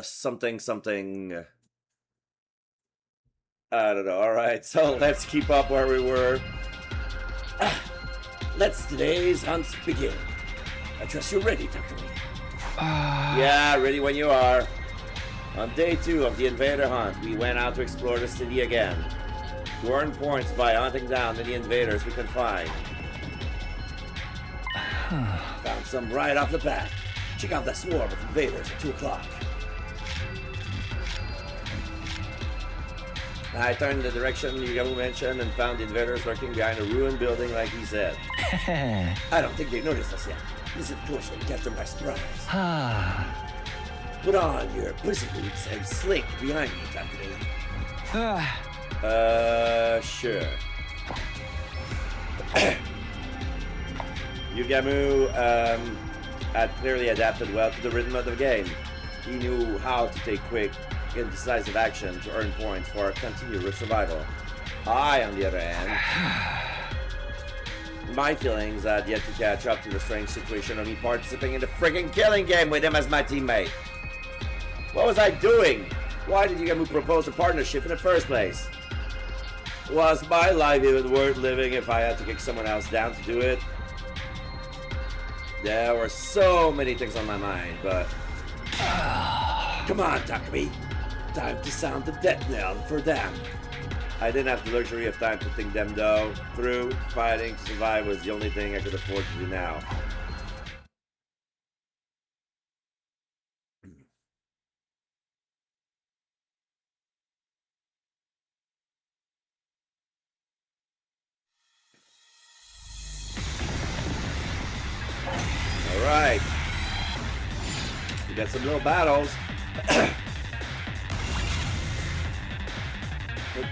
Something, something. I don't know. All right, so let's keep up where we were. Let's today's hunt begin. I trust you're ready, Dr. Lee. Yeah, ready when you are. On day 2 of the invader hunt, we went out to explore the city again. To earn points by hunting down any invaders we could find. Found some right off the bat. Check out that swarm of invaders at 2 o'clock. I turned in the direction Yugamu mentioned and found the invaders lurking behind a ruined building like he said. I don't think they noticed us yet. Listen closely, catch them by surprise. Put on your pussy boots and slink behind me, Dr. Lee. Sure. Yugamu had clearly adapted well to the rhythm of the game. He knew how to take quick, indecisive action to earn points for continued survival. I, on the other hand, my feelings had yet to catch up to the strange situation of me participating in the friggin' killing game with him as my teammate. What was I doing? Why did Yugamu propose a partnership in the first place? Was my life even worth living if I had to kick someone else down to do it? There were so many things on my mind, but... Come on, Takumi. Time to sound the death knell for them. I didn't have the luxury of time to think them through. Fighting to survive was the only thing I could afford to do now. Alright. We got some little battles.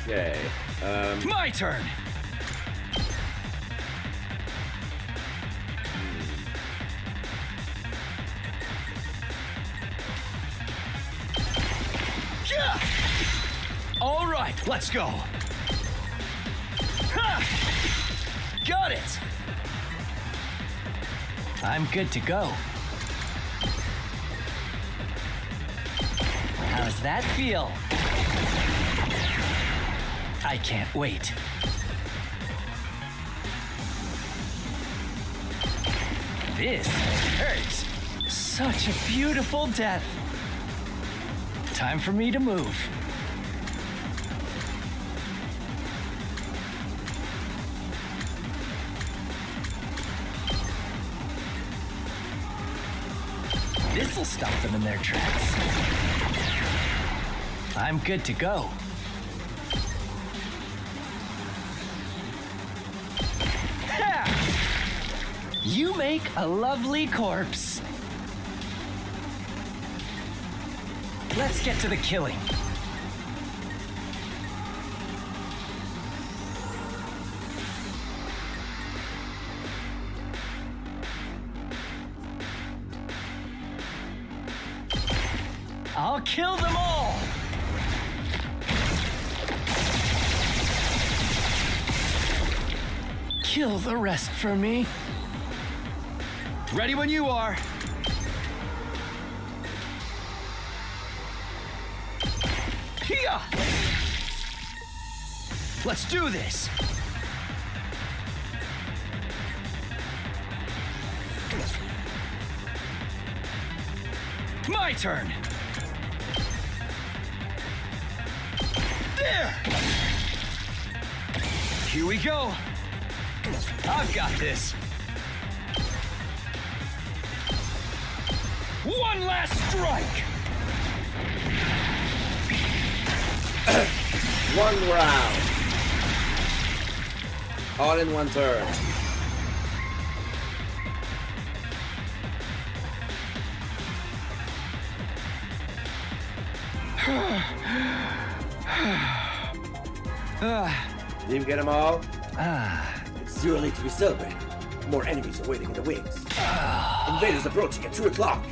Okay. My turn! Yeah! All right, let's go. Ha! Got it! I'm good to go. How's that feel? I can't wait. This hurts. Such a beautiful death. Time for me to move. This'll stop them in their tracks. I'm good to go. You make a lovely corpse. Let's get to the killing. I'll kill them all! Kill the rest for me. Ready when you are. Here! Let's do this. My turn. There! Here we go. I've got this. One last strike! One round. All in one turn. Did you get them all? It's too early to be celebrating. More enemies are waiting in the wings. Invaders approaching at 2 o'clock.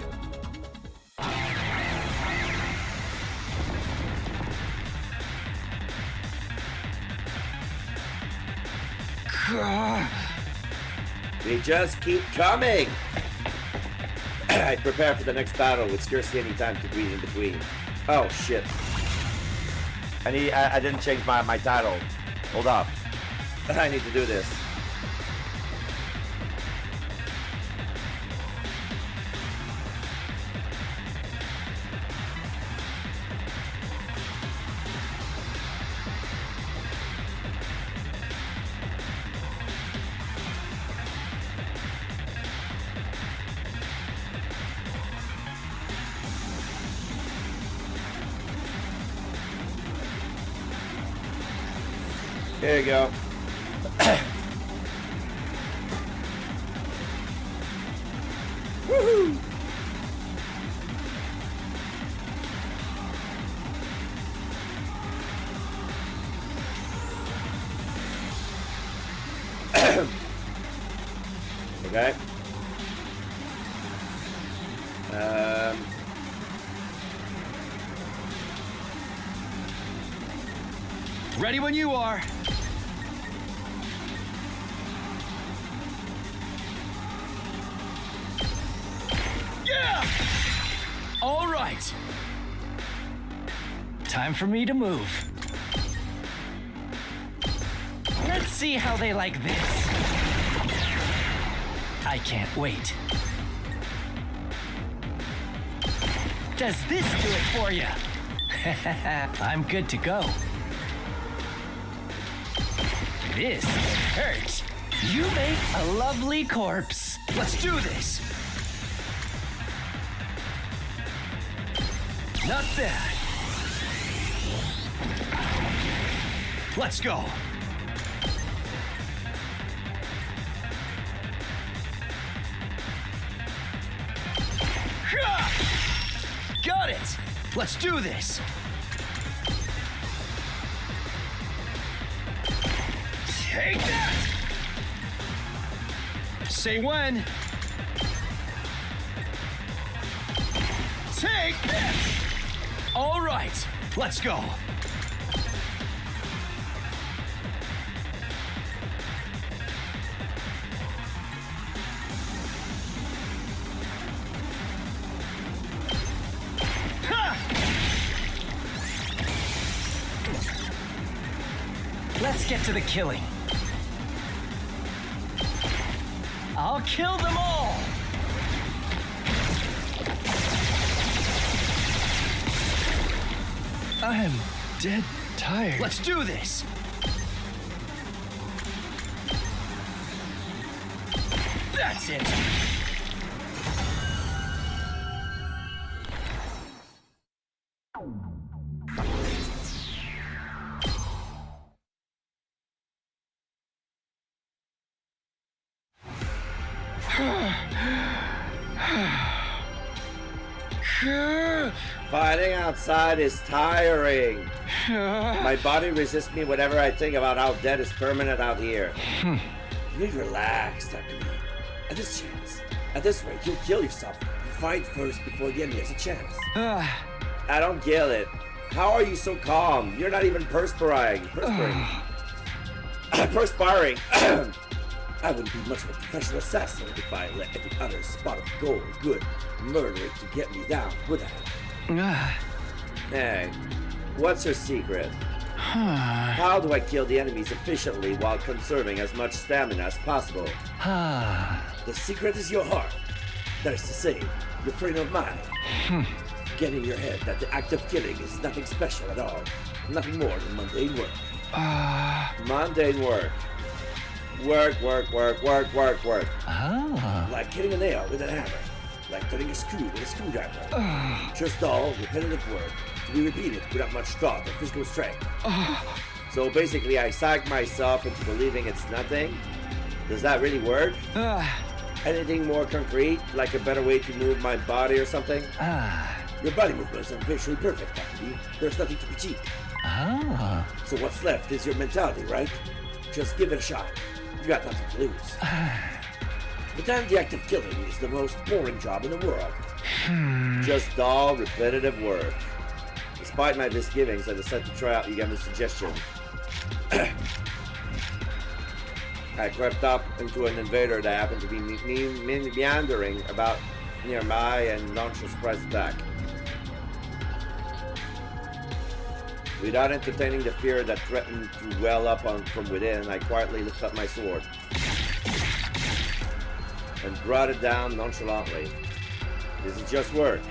They just keep coming. I prepare for the next battle with scarcely any time to breathe in between. Oh shit. I didn't change my title. Hold up. I need to do this. There you go. Woohoo! Okay. Ready when you are. Yeah! All right. Time for me to move. Let's see how they like this. I can't wait. Does this do it for you? I'm good to go. This hurts. You make a lovely corpse. Let's do this. Not bad. Let's go. Got it. Let's do this. Take that! Say when. Take this! All right, let's go. Ha! Let's get to the killing. I'll kill them all! I'm dead tired. Let's do this! That's it! Fighting outside is tiring. My body resists me whenever I think about how death is permanent out here. You need to relax, Takumi. At this chance, at this rate, you'll kill yourself. Fight first before the enemy has a chance. I don't get it. How are you so calm? You're not even perspiring. Perspiring. I wouldn't be much of a professional assassin if I let every other spot of gold, good, murder to get me down, would I? Hey, what's your secret? How do I kill the enemies efficiently while conserving as much stamina as possible? The secret is your heart. That is to say, your frame of mind. Get in your head that the act of killing is nothing special at all. Nothing more than mundane work. Mundane work. Work. Like hitting a nail with a hammer. Like turning a screw with a screwdriver. Just dull, repetitive work to be repeated without much thought or physical strength. So basically I psych myself into believing it's nothing. Does that really work? Anything more concrete, like a better way to move my body or something? Your body movements are virtually perfect, Takumi. There's nothing to critique. So what's left is your mentality, right? Just give it a shot. You got nothing to lose. But then the act of killing is the most boring job in the world. Just dull, repetitive work. Despite my misgivings, I decided to try out Yagami's suggestion. I crept up into an invader that happened to be meandering about near Mai and launch a surprise attack. Without entertaining the fear that threatened to well up from within, I quietly lifted up my sword and brought it down nonchalantly. This is just work,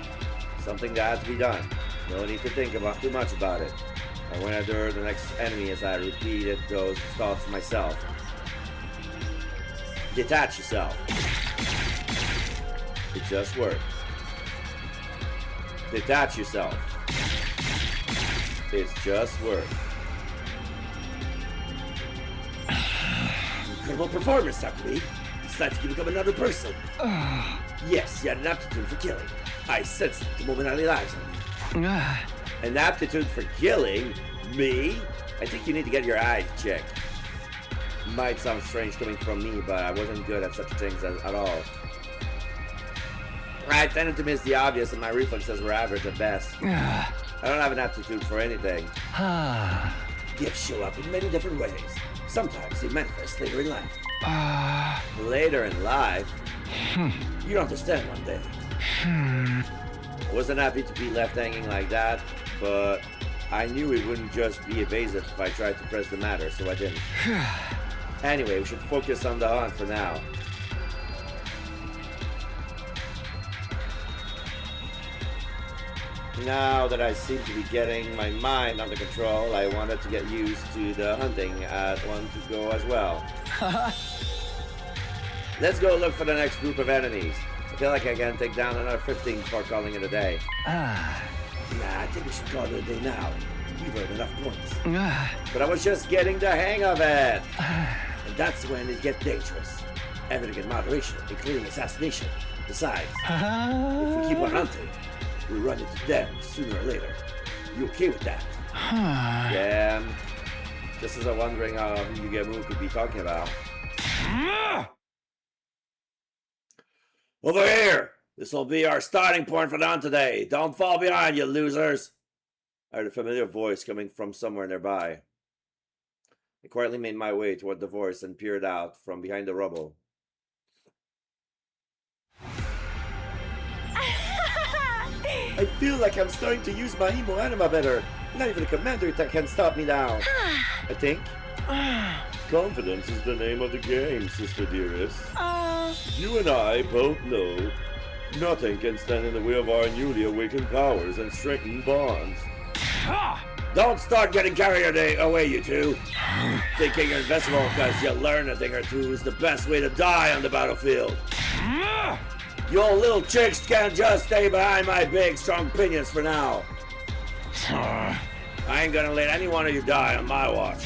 something that had to be done. No need to think about too much about it. I went after the next enemy as I repeated those thoughts to myself. Detach yourself. It's just work. Detach yourself. It's just work. Incredible performance, Takumi. It's like you become another person. Yes, you had an aptitude for killing. I sensed it the moment I laid eyes on you. An aptitude for killing? Me? I think you need to get your eyes checked. Might sound strange coming from me, but I wasn't good at such things at all. I tended to miss the obvious and my reflexes were average at best. I don't have an aptitude for anything. Gifts show up in many different ways. Sometimes they manifest later in life. Later in life? You'll understand one day. I wasn't happy to be left hanging like that, but I knew it wouldn't just be evasive if I tried to press the matter, so I didn't. Anyway, we should focus on the hunt for now. Now that I seem to be getting my mind under control, I wanted to get used to the hunting I'd want to go as well. Let's go look for the next group of enemies. I feel like I can take down another 15 before calling it a day. Nah, I think we should call it a day now. We've earned enough points. But I was just getting the hang of it. And that's when it gets dangerous. Everything in moderation, including assassination. Besides, if we keep on hunting, we'll run into them sooner or later. You okay with that? Yeah. Just as I'm wondering how Yugemu could be talking about. Over here! This'll be our starting point for the hunt today. Don't fall behind, you losers! I heard a familiar voice coming from somewhere nearby. I quietly made my way toward the voice and peered out from behind the rubble. I feel like I'm starting to use my emo anima better. Not even a commander that can stop me now. I think. Confidence is the name of the game, sister dearest. You and I both know nothing can stand in the way of our newly awakened powers and strengthened bonds. Don't start getting carried away, you two. Thinking you're invincible because you learn a thing or two is the best way to die on the battlefield. You little chicks can't just stay behind my big, strong pinions for now. I ain't gonna let any one of you die on my watch.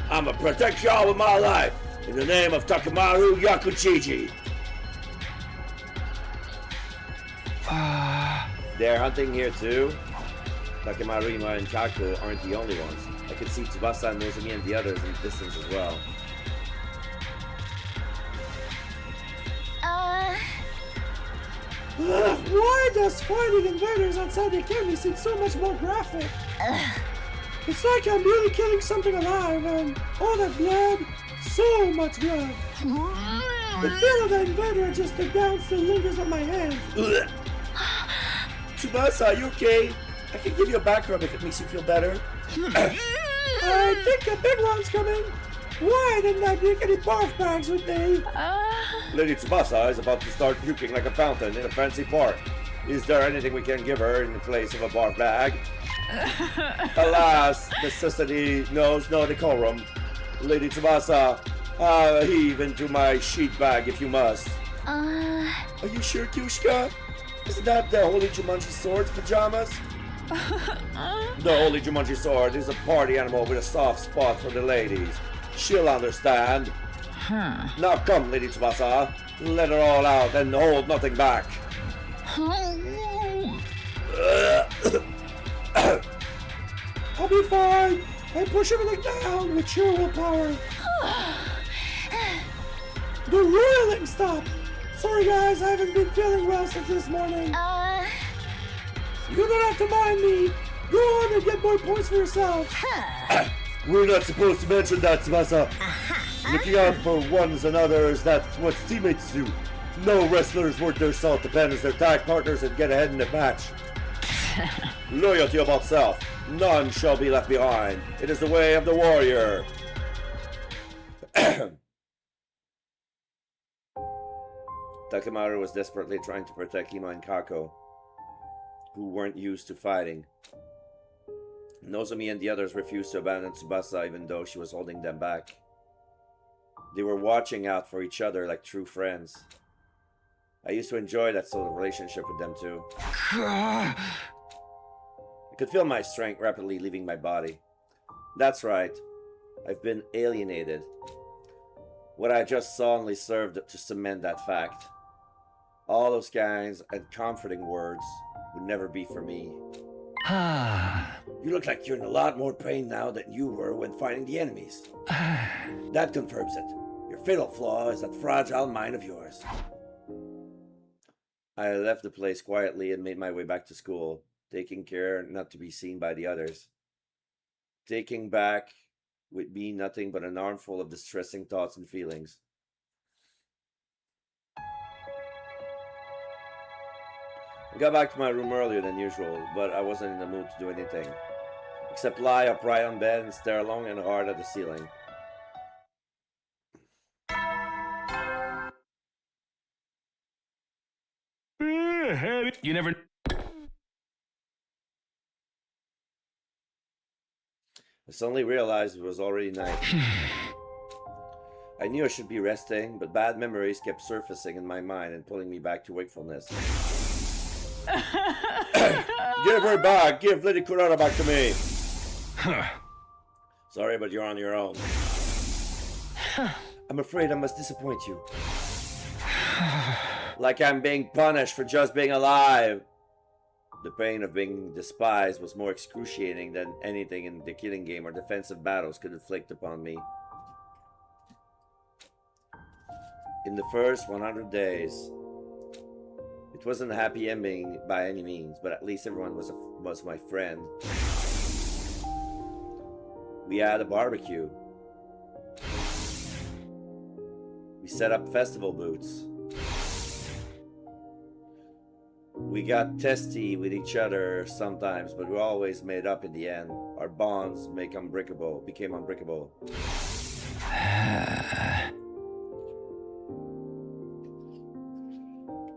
I'ma protect y'all with my life in the name of Takemaru Yakuchiji. They're hunting here too. Takemaru, Ima, and Kako aren't the only ones. I can see Tsubasa, Nozomi, and the others in the distance as well. Why does fighting invaders outside the academy seem so much more graphic? It's like I'm really killing something alive and all that blood, so much blood. The feel of the invader just the down still lingers on my hands. Tsubasa, are you okay? I can give you a back rub if it makes you feel better. I think a big one's coming. Why didn't I bring any barf bags with me? Lady Tsubasa is about to start puking like a fountain in a fancy park. Is there anything we can give her in the place of a barf bag? Alas, necessity knows no decorum. Lady Tsubasa, heave into my sheet bag if you must. Are you sure, Kyushka? Isn't that the Holy Jumanji Sword's pajamas? The Holy Jumanji Sword is a party animal with a soft spot for the ladies. She'll understand. Now come, Lady Tsubasa. Let her all out and hold nothing back. I'll be fine. I push everything down with sheer willpower. The roiling stopped. Sorry guys, I haven't been feeling well since this morning. You don't have to mind me. Go on and get more points for yourself. We're not supposed to mention that, Tsubasa. Looking out for ones and others, that's what teammates do. No wrestlers worth their salt abandons their tag partners and get ahead in the match. Loyalty about self. None shall be left behind. It is the way of the warrior. Takemaru was desperately trying to protect Ima and Kako, who weren't used to fighting. Nozomi and the others refused to abandon Tsubasa even though she was holding them back. They were watching out for each other like true friends. I used to enjoy that sort of relationship with them too. I could feel my strength rapidly leaving my body. That's right. I've been alienated. What I just saw only served to cement that fact. All those kinds and comforting words would never be for me. You look like you're in a lot more pain now than you were when fighting the enemies. That confirms it. Your fatal flaw is that fragile mind of yours. I left the place quietly and made my way back to school, taking care not to be seen by the others. Taking back with me nothing but an armful of distressing thoughts and feelings. I got back to my room earlier than usual, but I wasn't in the mood to do anything, except lie upright on bed and stare long and hard at the ceiling. You never... I suddenly realized it was already night. I knew I should be resting, but bad memories kept surfacing in my mind and pulling me back to wakefulness. Give her back! Give Lady Kurata back to me! Sorry, but you're on your own. I'm afraid I must disappoint you. Like I'm being punished for just being alive. The pain of being despised was more excruciating than anything in the killing game or defensive battles could inflict upon me. In the first 100 days, it wasn't a happy ending by any means, but at least everyone was my friend. We had a barbecue. We set up festival booths. We got testy with each other sometimes, but we always made up in the end. Our bonds became unbreakable.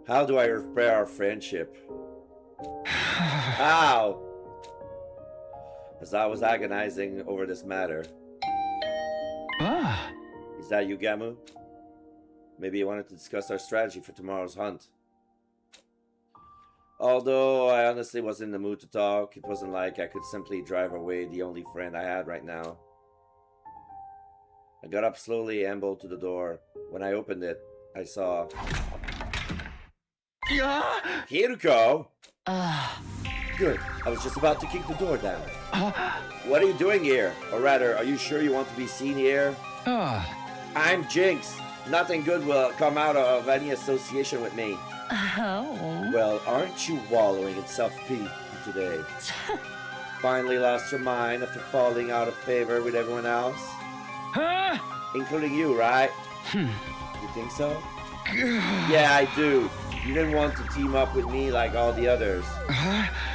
How do I repair our friendship? How? As I was agonizing over this matter. Is that you, Gamu? Maybe you wanted to discuss our strategy for tomorrow's hunt. Although I honestly wasn't in the mood to talk, it wasn't like I could simply drive away the only friend I had right now. I got up slowly, ambled to the door. When I opened it, I saw... Hiruko! Good. I was just about to kick the door down. What are you doing here? Or rather, are you sure you want to be seen here? I'm Jinx. Nothing good will come out of any association with me. Oh. Well, aren't you wallowing in self-pity today? Finally lost your mind after falling out of favor with everyone else? Including you, right? You think so? Yeah, I do. You didn't want to team up with me like all the others.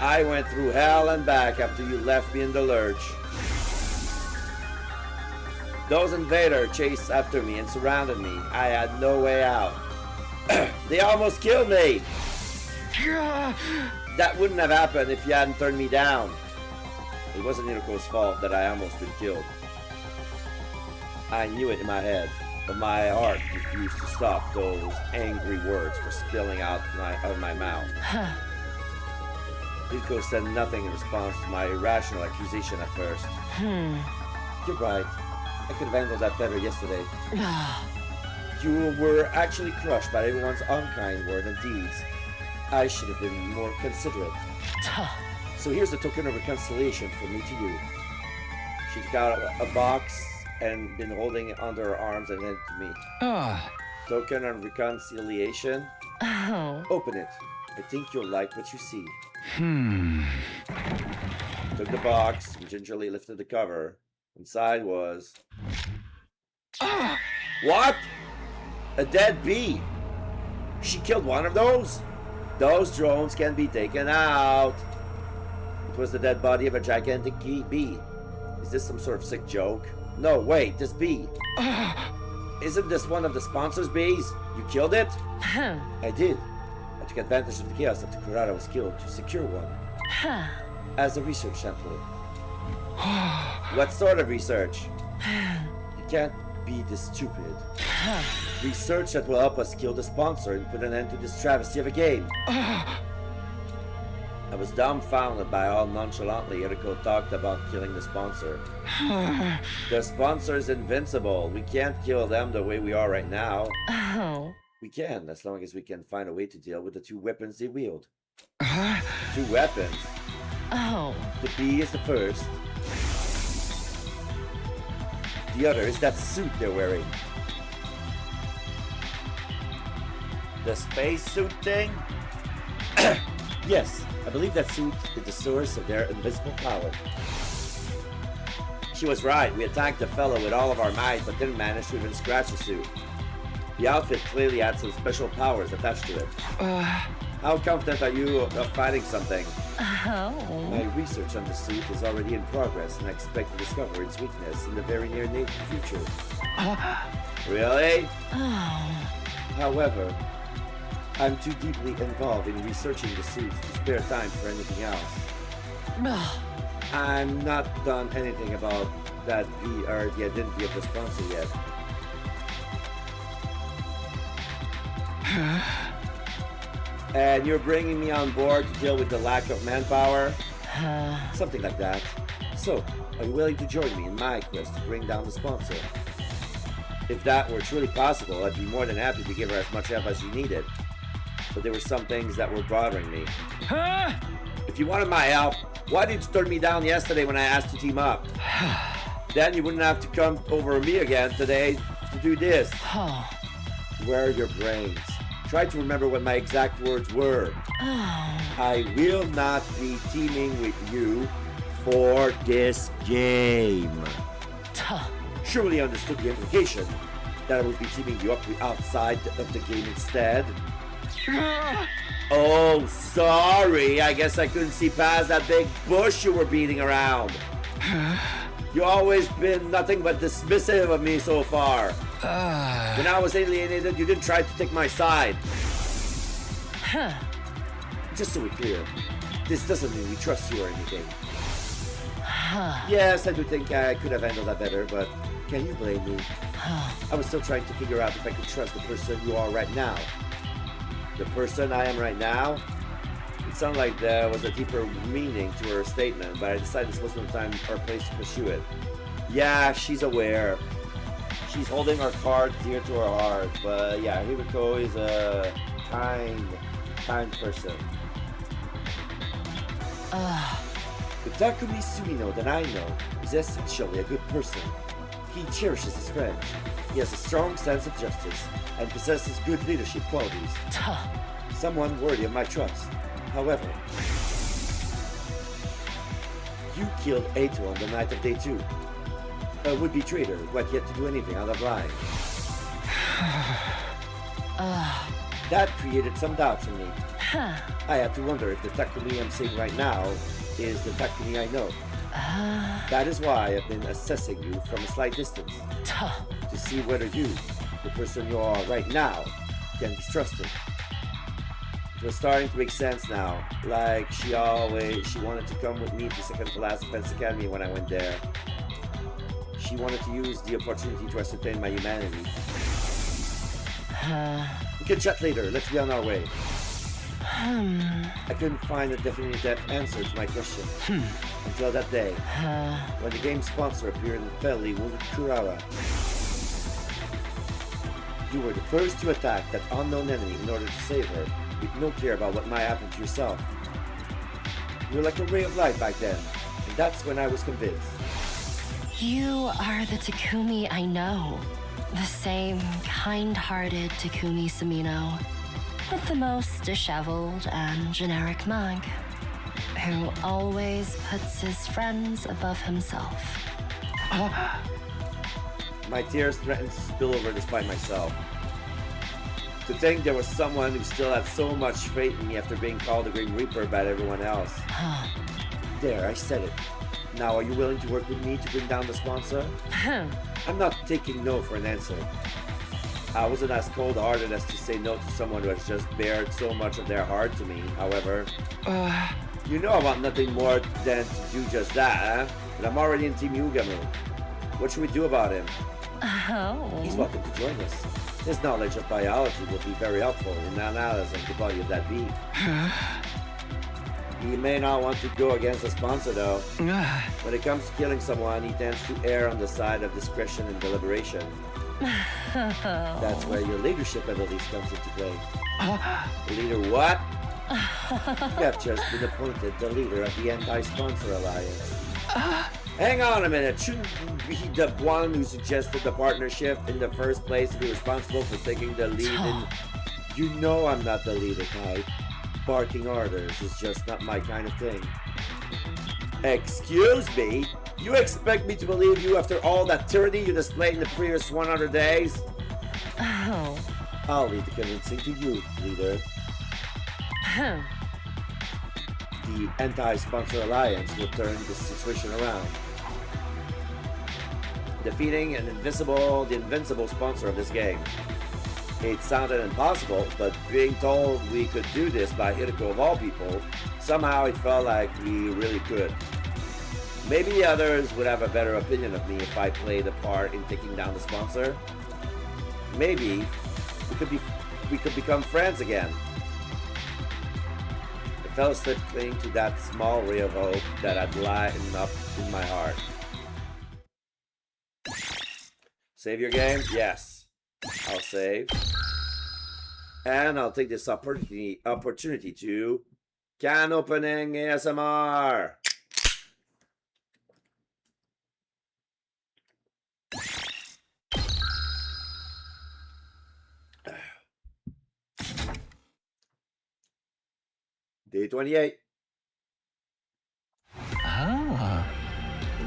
I went through hell and back after you left me in the lurch. Those invaders chased after me and surrounded me. I had no way out. They almost killed me! That wouldn't have happened if you hadn't turned me down. It wasn't Hiruko's fault that I almost been killed. I knew it in my head, but my heart refused to stop those angry words from spilling out of my mouth. Hiruko said nothing in response to my irrational accusation at first. You're right. I could have handled that better yesterday. You were actually crushed by everyone's unkind word and deeds. I should have been more considerate. So here's a token of reconciliation from me to you. She took out a box and been holding it under her arms and handed it to me. Token of reconciliation? Oh. Open it. I think you'll like what you see. Took the box and gingerly lifted the cover. Inside was... What? A dead bee! She killed one of those? Those drones can be taken out. It was the dead body of a gigantic bee. Is this some sort of sick joke? No, wait, this bee. Isn't this one of the sponsors' bees? You killed it? I did. I took advantage of the chaos after Kurara was killed to secure one. As a research sample. What sort of research? You can't be this stupid. Research that will help us kill the sponsor and put an end to this travesty of a game. I was dumbfounded by how nonchalantly Eriko talked about killing the sponsor. The sponsor is invincible. We can't kill them the way we are right now. Oh. We can, as long as we can find a way to deal with the two weapons they wield. Two weapons? Oh. The bee is the first. The other is that suit they're wearing. The space suit thing? Yes, I believe that suit is the source of their invisible power. She was right, we attacked the fellow with all of our might, but didn't manage to even scratch the suit. The outfit clearly had some special powers attached to it. How confident are you of fighting something? Oh. My research on the suit is already in progress, and I expect to discover its weakness in the very near future. Really? Oh. However, I'm too deeply involved in researching the suits to spare time for anything else. I'm not done anything about that or the identity of the sponsor yet. And you're bringing me on board to deal with the lack of manpower? Something like that. So, are you willing to join me in my quest to bring down the sponsor? If that were truly possible, I'd be more than happy to give her as much help as she needed. But there were some things that were bothering me. If you wanted my help, why did you turn me down yesterday when I asked to team up? Then you wouldn't have to come over me again today to do this. Where are your brains? Try to remember what my exact words were. I will not be teaming with you for this game. Surely understood the implication that I would be teaming you up with outside of the game instead. Oh, sorry. I guess I couldn't see past that big bush you were beating around. You've always been nothing but dismissive of me so far. When I was alienated, you didn't try to take my side. Just so we're clear, this doesn't mean we trust you or anything. Yes, I do think I could have handled that better, but can you blame me? I was still trying to figure out if I could trust the person you are right now. The person I am right now? It sounded like there was a deeper meaning to her statement, but I decided this wasn't the time or place to pursue it. Yeah, she's aware. She's holding her cards dear to her heart, but yeah, Himiko is a kind person. The Takumi Sumino that I know is essentially a good person. He cherishes his friends. He has a strong sense of justice and possesses good leadership qualities. Someone worthy of my trust. However, you killed Eito on the night of day 2. A would-be traitor who had yet to do anything out of line. That created some doubts in me. I had to wonder if the Takumi I'm seeing right now is the Takumi I know. That is why I've been assessing you from a slight distance. To see whether you, the person you are right now, can be trusted. It was starting to make sense now. Like she wanted to come with me to second to last Defense Academy when I went there. She wanted to use the opportunity to ascertain my humanity. We can chat later. Let's be on our way. I couldn't find a definitive answer to my question until that day, when the game's sponsor appeared and fatally wounded Kurara. You were the first to attack that unknown enemy in order to save her, with no care about what might happen to yourself. You were like a ray of light back then, and that's when I was convinced. You are the Takumi I know. The same kind-hearted Takumi Sumino, with the most disheveled and generic mug, who always puts his friends above himself. My tears threatened to spill over despite myself. To think there was someone who still had so much faith in me after being called the Green Reaper by everyone else. There, I said it. Now, are you willing to work with me to bring down the sponsor? I'm not taking no for an answer. I wasn't as cold-hearted as to say no to someone who has just bared so much of their heart to me, however. You know I want nothing more than to do just that, huh? But I'm already in Team Yugamu. What should we do about him? He's welcome to join us. His knowledge of biology will be very helpful in analyzing the body of that bee. He may not want to go against the sponsor though. When it comes to killing someone, he tends to err on the side of discretion and deliberation. That's where your leadership abilities comes into play. Leader what? You have just been appointed the leader of the Anti-Sponsor Alliance. Hang on a minute, shouldn't you be the one who suggested the partnership in the first place to be responsible for taking the lead in... You know I'm not the leader type. Barking orders is just not my kind of thing. Excuse me? You expect me to believe you after all that tyranny you displayed in the previous 100 days? I'll leave the convincing to you, leader. The Anti-Sponsor Alliance will turn this situation around. Defeating the invincible sponsor of this game. It sounded impossible, but being told we could do this by Hideko of all people, somehow it felt like we really could. Maybe others would have a better opinion of me if I played a part in taking down the sponsor. Maybe we could become friends again. I fell asleep clinging to that small ray of hope that had lightened up in my heart. Save your game? Yes. I'll save. And I'll take this opportunity to can opening ASMR. Day 28.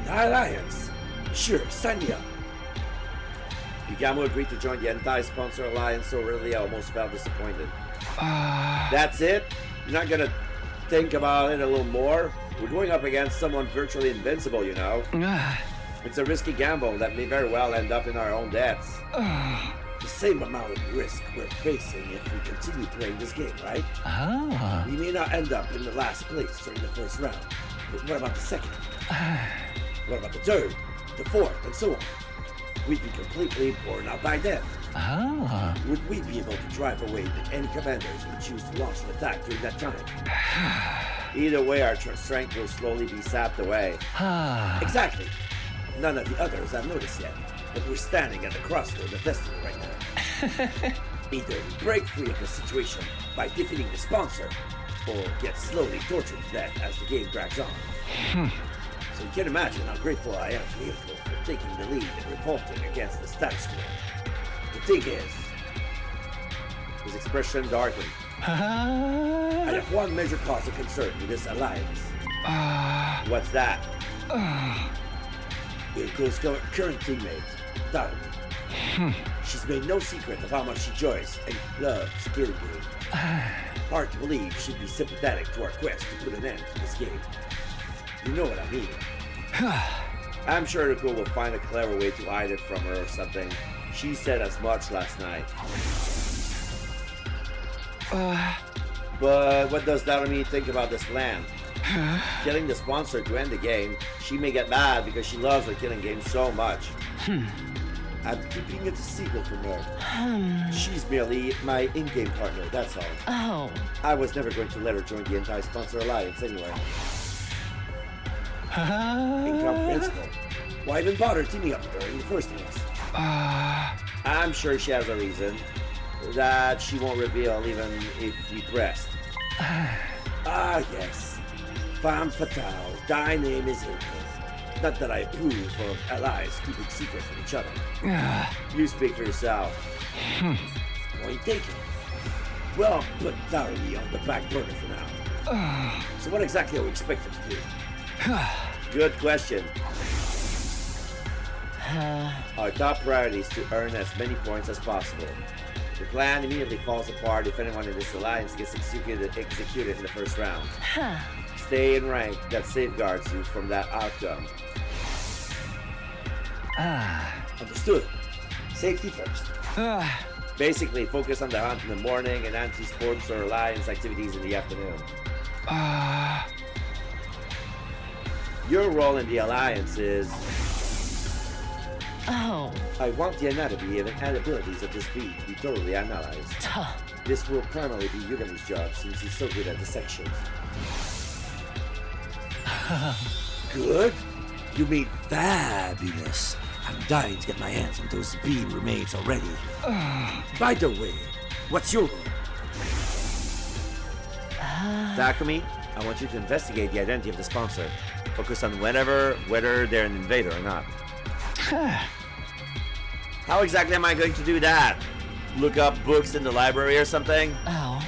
The Alliance. Sure, sign me up. Yugamu agreed to join the Anti-Sponsor Alliance so early I almost felt disappointed. That's it? You're not gonna think about it a little more? We're going up against someone virtually invincible, you know? It's a risky gamble that may very well end up in our own debts. The same amount of risk we're facing if we continue playing this game, right? We may not end up in the last place during the first round, but what about the second? What about the third, the fourth, and so on? We'd be completely worn out by then. Would we be able to drive away any commanders who choose to launch an attack during that time? Either way, our strength will slowly be sapped away. Exactly. None of the others have noticed yet, but we're standing at the crossroad of destiny right now. Either we break free of the situation by defeating the sponsor, or get slowly tortured to death as the game drags on. So you can imagine how grateful I am to Hideko for taking the lead and revolting against the status quo. The thing is, his expression darkened. I have one major cause of concern with this alliance. What's that? Hideko's current teammate, Darumi. She's made no secret of how much she enjoys and loves killing games. Hard to believe she'd be sympathetic to our quest to put an end to this game. You know what I mean. I'm sure Hideko will find a clever way to hide it from her or something. She said as much last night. But what does Darumi think about this plan? Killing the sponsor to end the game, she may get mad because she loves her killing game so much. I'm keeping it a secret from her. She's merely my in-game partner, that's all. I was never going to let her join the Anti-Sponsor Alliance anyway. Incomprehensible. Why even bother teaming up with her in the first place? I'm sure she has a reason that she won't reveal even if we pressed. Yes. Femme fatale, thy name is Hideko. Not that I approve of allies keeping secrets from each other. You speak for yourself. Point taken. Well, I'll put Darumi on the back burner for now. So what exactly are we expected to do? Good question. Our top priority is to earn as many points as possible. The plan immediately falls apart if anyone in this alliance gets executed in the first round. Huh. Stay in rank, that safeguards you from that outcome. Understood. Safety first. Basically, focus on the hunt in the morning and anti-sports or alliance activities in the afternoon. Your role in the alliance is... Oh. I want the anatomy and abilities of this beast to be thoroughly analyzed. Tuh. This will primarily be Yugami's job since he's so good at dissections. Good? You mean fabulous. I'm dying to get my hands on those beam remains already. By the way, what's your role? Takumi, I want you to investigate the identity of the sponsor. Focus on whether they're an invader or not. How exactly am I going to do that? Look up books in the library or something? Oh.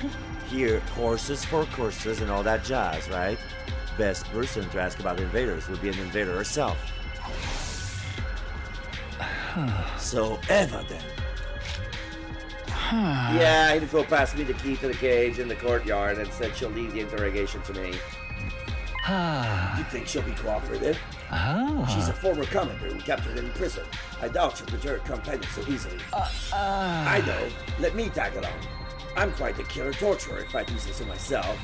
Here, courses for courses and all that jazz, right? Best person to ask about invaders would be an invader herself. So, Eva then. Yeah, Hideko passed me the key to the cage in the courtyard and said she'll leave the interrogation to me. You think she'll be cooperative? She's a former commander who captured in prison. I doubt she'll betray her companion so easily. I know. Let me tag along. I'm quite the killer torturer if I do say so myself.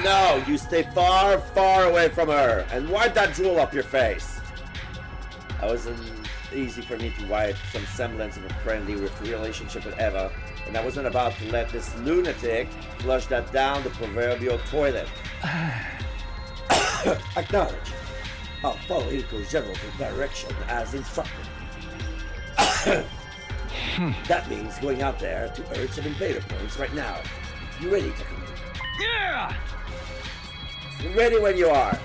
No, you stay far, far away from her and wipe that drool up your face. It wasn't easy for me to wipe some semblance of a friendly relationship with Eva, and I wasn't about to let this lunatic flush that down the proverbial toilet. Acknowledge. I'll follow Hideko's general direction as instructed. That means going out there to earn some invader points right now. You ready, Takumi? Yeah! Ready when you are.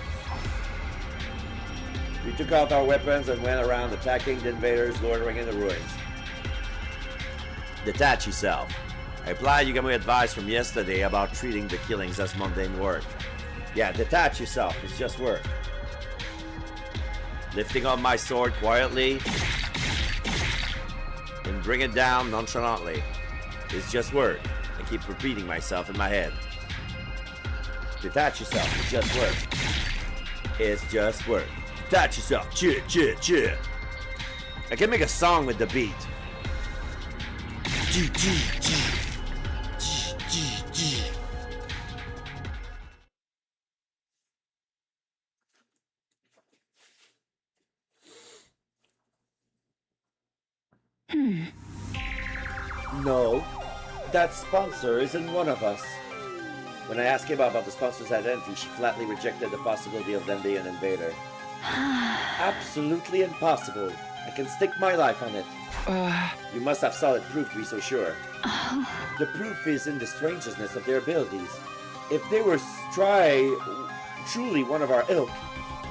We took out our weapons and went around attacking the invaders loitering in the ruins. Detach yourself. I applied Yugami advice from yesterday about treating the killings as mundane work. Yeah, detach yourself. It's just work. Lifting up my sword quietly and bring it down nonchalantly. It's just work. I keep repeating myself in my head. Detach yourself. It's just work. It's just work. Detach yourself. Cheer, cheer, cheer. I can make a song with the beat. G, G, G. G, G, G. No, that sponsor isn't one of us. When I asked Eva about the sponsor's identity, she flatly rejected the possibility of them being an invader. Absolutely impossible. I can stake my life on it. You must have solid proof to be so sure. The proof is in the strangeness of their abilities. If they were truly one of our ilk,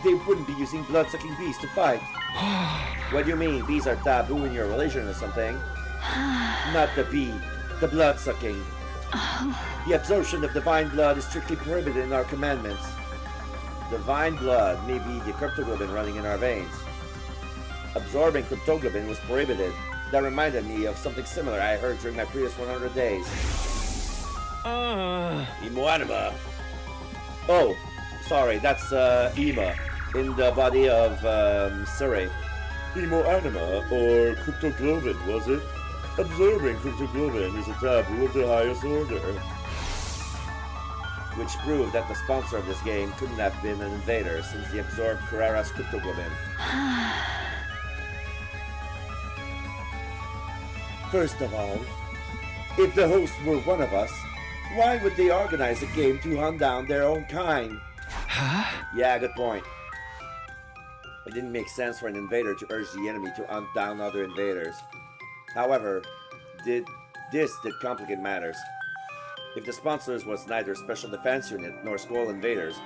they wouldn't be using blood-sucking bees to fight. What do you mean? Bees are taboo in your religion or something? Not the bee, the blood-sucking. The absorption of divine blood is strictly prohibited in our commandments. Divine blood may be the cryptoglobin running in our veins. Absorbing cryptoglobin was prohibited. That reminded me of something similar I heard during my previous 100 days. Imoanima. Oh, sorry, that's Ima, in the body of Suri. Imoanima, or cryptoglobin, was it? Absorbing cryptoglobin is a taboo of the highest order. Which proved that the sponsor of this game couldn't have been an invader since he absorbed Carrara's cryptoglobin. First of all, if the hosts were one of us, why would they organize a game to hunt down their own kind? Yeah, good point. It didn't make sense for an invader to urge the enemy to hunt down other invaders. However, this did complicate matters. If the sponsors was neither Special Defense Unit nor Squall Invaders,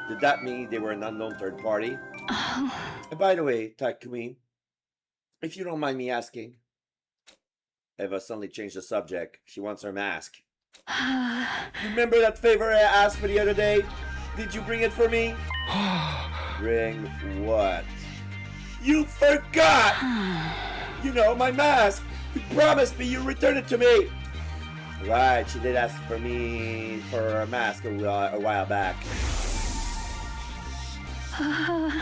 did that mean they were an unknown third party? And by the way, Takumi, if you don't mind me asking... Eva suddenly changed the subject. She wants her mask. Remember that favor I asked for the other day? Did you bring it for me? Bring what? You forgot! You know, my mask! You promised me you return it to me! Right, she did ask for me for a mask a while back.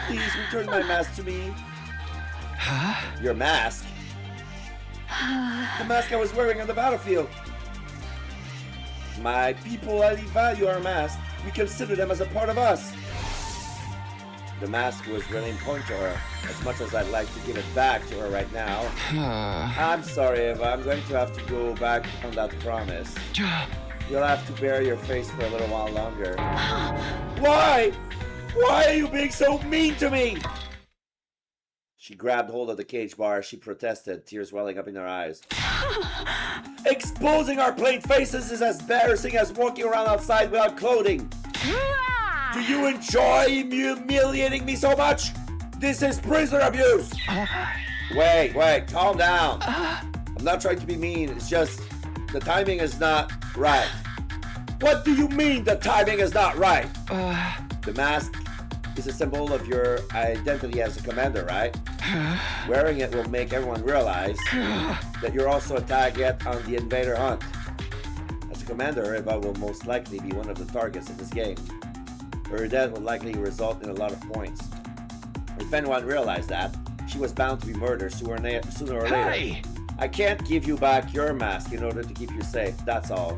Please return my mask to me. Huh? Your mask? The mask I was wearing on the battlefield. My people highly value our mask. We consider them as a part of us. The mask was really important to her, as much as I'd like to give it back to her right now. I'm sorry, Eva. I'm going to have to go back on that promise. You'll have to bury your face for a little while longer. Why? Why are you being so mean to me? She grabbed hold of the cage bar. She protested, tears welling up in her eyes. Exposing our plain faces is as embarrassing as walking around outside without clothing. Do you enjoy humiliating me so much? This is prisoner abuse! Wait, calm down. I'm not trying to be mean, it's just the timing is not right. What do you mean the timing is not right? The mask is a symbol of your identity as a commander, right? Wearing it will make everyone realize that you're also a target on the invader hunt. As a commander, Eva will most likely be one of the targets in this game. Her death will likely result in a lot of points. If anyone realized that, she was bound to be murdered sooner or later. Hey! I can't give you back your mask in order to keep you safe, that's all.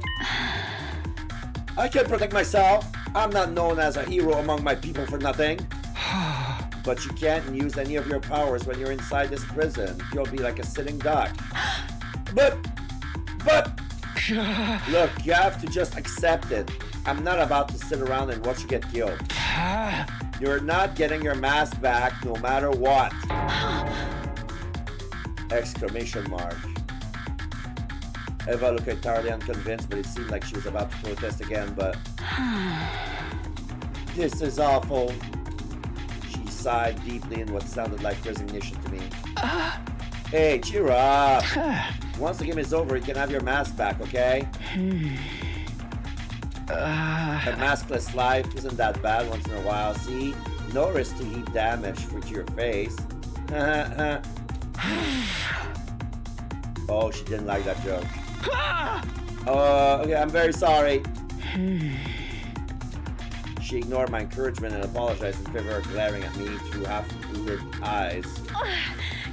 I can protect myself. I'm not known as a hero among my people for nothing. But you can't use any of your powers when you're inside this prison. You'll be like a sitting duck. But... Look, you have to just accept it. I'm not about to sit around and watch you get killed. You're not getting your mask back no matter what. Exclamation mark. Eva looked entirely unconvinced, but it seemed like she was about to protest again, but... This is awful. She sighed deeply in what sounded like resignation to me. Hey, cheer up. Once the game is over, you can have your mask back, okay? A maskless life isn't that bad once in a while, see? No risk to heat damage to your face. Oh, she didn't like that joke. Okay, I'm very sorry. She ignored my encouragement and apologized in favor of glaring at me through half-lit eyes.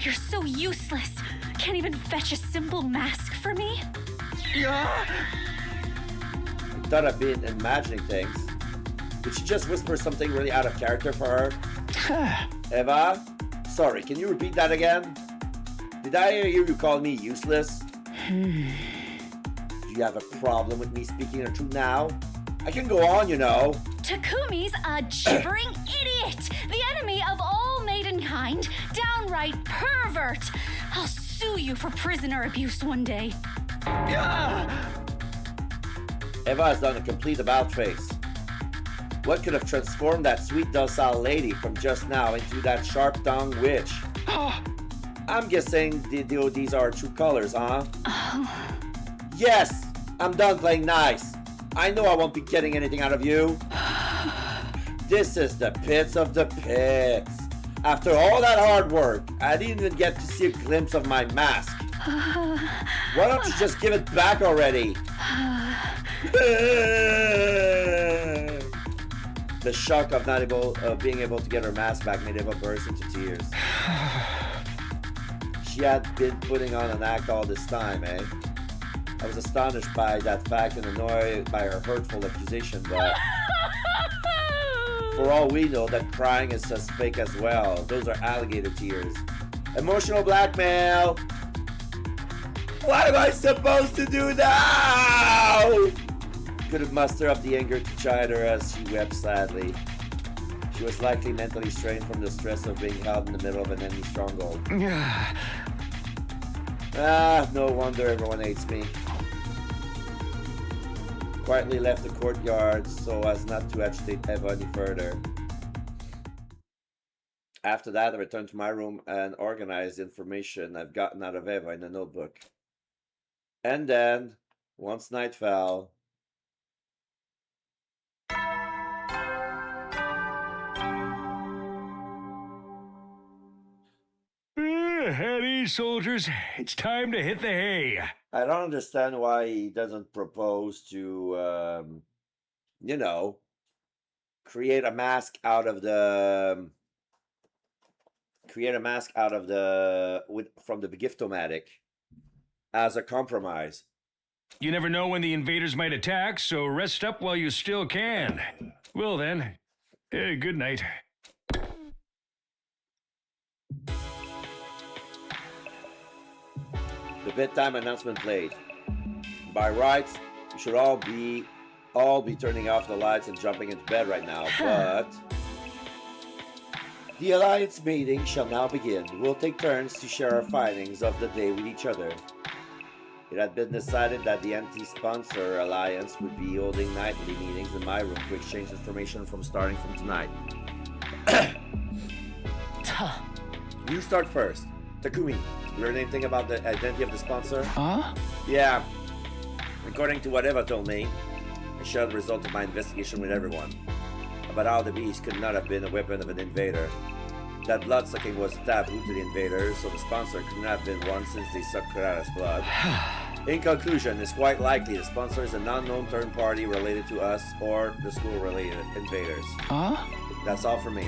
You're so useless. Can't even fetch a simple mask for me? I thought I'd been imagining things. Did she just whisper something really out of character for her? Eva? Sorry, can you repeat that again? Did I hear you call me useless? Do you have a problem with me speaking the truth now? I can go on, you know. Takumi's a gibbering idiot, the enemy of all maidenkind, downright pervert. I'll sue you for prisoner abuse one day. Eva has done a complete about-face. What could have transformed that sweet docile lady from just now into that sharp-tongued witch? I'm guessing these are true colors, huh? Yes! I'm done playing nice. I know I won't be getting anything out of you. This is the pits of the pits. After all that hard work, I didn't even get to see a glimpse of my mask. Why don't you just give it back already? The shock of being able to get her mask back made Eva burst into tears. She had been putting on an act all this time, eh? I was astonished by that fact and annoyed by her hurtful accusation, but for all we know, that crying is as fake as well. Those are alligator tears. Emotional blackmail! What am I supposed to do now? Couldn't muster up the anger to chide her as she wept sadly. She was likely mentally strained from the stress of being held in the middle of an enemy stronghold. No wonder everyone hates me. Quietly left the courtyard so as not to agitate Eva any further. After that, I returned to my room and organized the information I've gotten out of Eva in a notebook. And then, once night fell, At ease, soldiers. It's time to hit the hay. I don't understand why he doesn't propose to, create a mask out of the from the Giftomatic as a compromise. You never know when the invaders might attack, so rest up while you still can. Well then, good night. The bedtime announcement played. By rights, we should all be turning off the lights and jumping into bed right now, but the Alliance meeting shall now begin. We'll take turns to share our findings of the day with each other. It had been decided that the anti-sponsor Alliance would be holding nightly meetings in my room to exchange information starting from tonight. You start first. Takumi, you heard anything about the identity of the sponsor? Huh? Yeah. According to what Eva told me, I shared the result of my investigation with everyone. About how the beast could not have been a weapon of an invader. That blood-sucking was taboo to the invaders, so the sponsor could not have been one since they sucked Kurara's blood. In conclusion, it's quite likely the sponsor is an unknown third party related to us or the school-related invaders. Huh? That's all for me.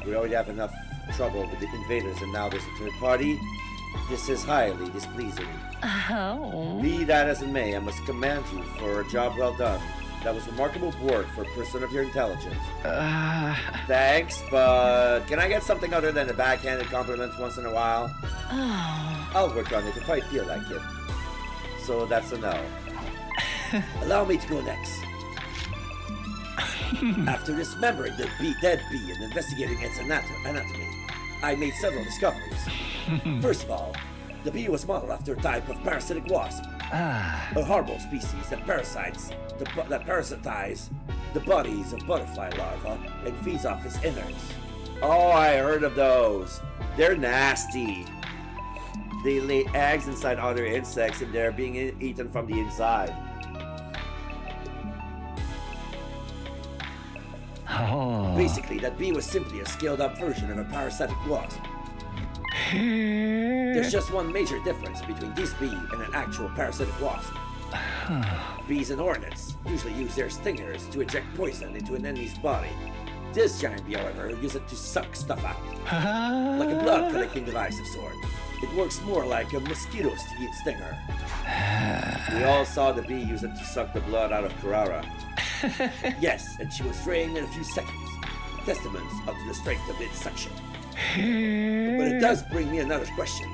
We already have enough trouble with the invaders, and now there's a third party. This is highly displeasing. Oh. Be that as it may, I must commend you for a job well done. That was remarkable work for a person of your intelligence. Thanks, but can I get something other than the backhanded compliments once in a while? Oh. I'll work on it if I feel like it. So that's a no. Allow me to go next. After dismembering the dead bee and investigating its anatomy, I made several discoveries. First of all, the bee was modeled after a type of parasitic wasp, a horrible species that parasitize the bodies of butterfly larvae and feeds off its innards. Oh, I heard of those. They're nasty. They lay eggs inside other insects and they're being eaten from the inside. Oh. Basically, that bee was simply a scaled-up version of a parasitic wasp. There's just one major difference between this bee and an actual parasitic wasp. Bees and hornets usually use their stingers to inject poison into an enemy's body. This giant bee, however, uses it to suck stuff out, like a blood-collecting device of sort. It works more like a mosquito stinger. We all saw the bee use it to suck the blood out of Kurara. Yes, and she was drained in a few seconds. Testaments of the strength of its suction. But it does bring me another question.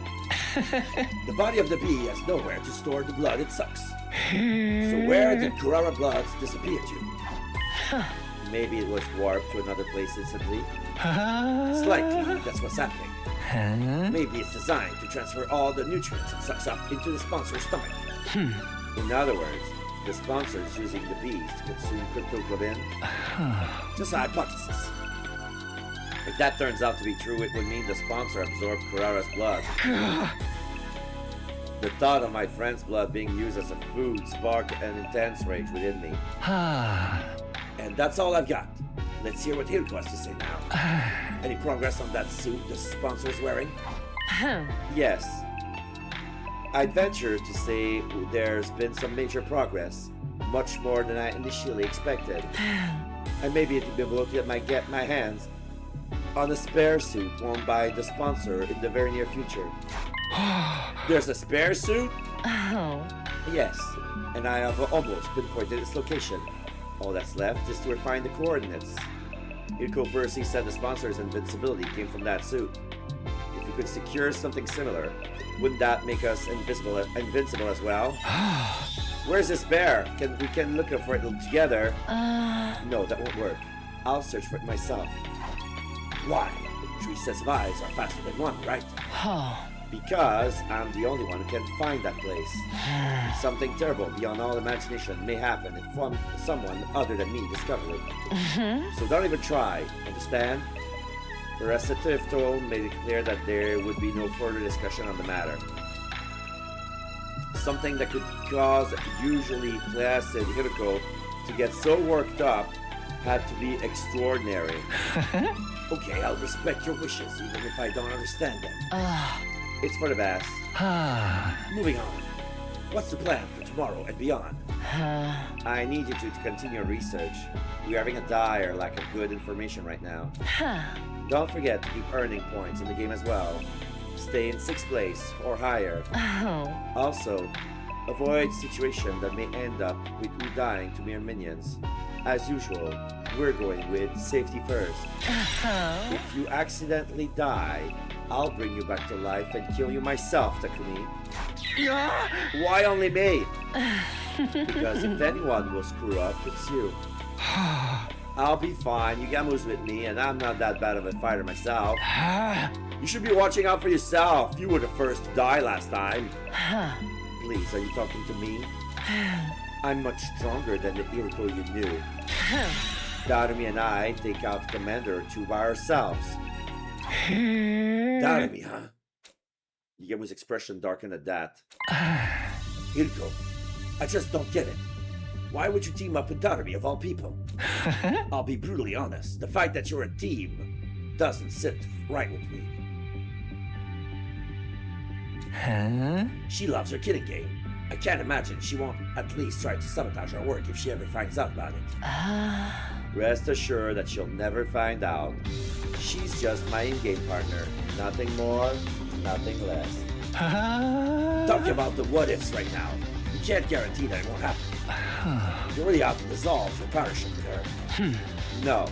The body of the bee has nowhere to store the blood it sucks. So where did Kurara blood disappear to? Maybe it was warped to another place instantly. It's likely that's what's happening. Maybe it's designed to transfer all the nutrients it sucks up into the sponsor's stomach. In other words, the sponsor is using the bees to consume cryptoglobin. Just a hypothesis. If that turns out to be true, it would mean the sponsor absorbed Kurara's blood. The thought of my friend's blood being used as a food sparked an intense rage within me. And that's all I've got. Let's hear what Hirko has to say now. Any progress on that suit the sponsor's wearing? Yes. I'd venture to say there's been some major progress, much more than I initially expected. I may be able to get my hands on a spare suit worn by the sponsor in the very near future. There's a spare suit? Oh. Yes, and I have almost pinpointed its location. All that's left is to refine the coordinates. Hirko Percy said the sponsor's invincibility came from that suit. If we could secure something similar, wouldn't that make us invincible as well? Where's this bear? We can look for it together. No, that won't work. I'll search for it myself. Why? 3 sets of eyes are faster than 1, right? Because I'm the only one who can find that place. Something terrible beyond all imagination may happen if someone other than me discovers it. So don't even try, understand? The recitative tone made it clear that there would be no further discussion on the matter. Something that could cause usually placid Hirko to get so worked up had to be extraordinary. Okay, I'll respect your wishes, even if I don't understand them. It's for the best. Moving on. What's the plan for tomorrow and beyond? I need you to continue research. We're having a dire lack of good information right now. Don't forget to keep earning points in the game as well. Stay in 6th place or higher. Also, avoid situations that may end up with you dying to mere minions. As usual, we're going with safety first. If you accidentally die, I'll bring you back to life and kill you myself, Takumi. Why only me? Because if anyone will screw up, it's you. I'll be fine. Yugamu's with me, and I'm not that bad of a fighter myself. You should be watching out for yourself. You were the first to die last time. Please, are you talking to me? I'm much stronger than the Iriko you knew. Darumi and I take out the commander or two by ourselves. Darumi, huh? Yugamu's expression darkened at that. Iriko, I just don't get it. Why would you team up with Darumi of all people? I'll be brutally honest. The fact that you're a team doesn't sit right with me. She loves her kidding game. I can't imagine she won't at least try to sabotage our work if she ever finds out about it. Rest assured that she'll never find out. She's just my in-game partner. Nothing more, nothing less. Talking about the what-ifs right now. You can't guarantee that it won't happen. You really ought to dissolve your partnership with her. No,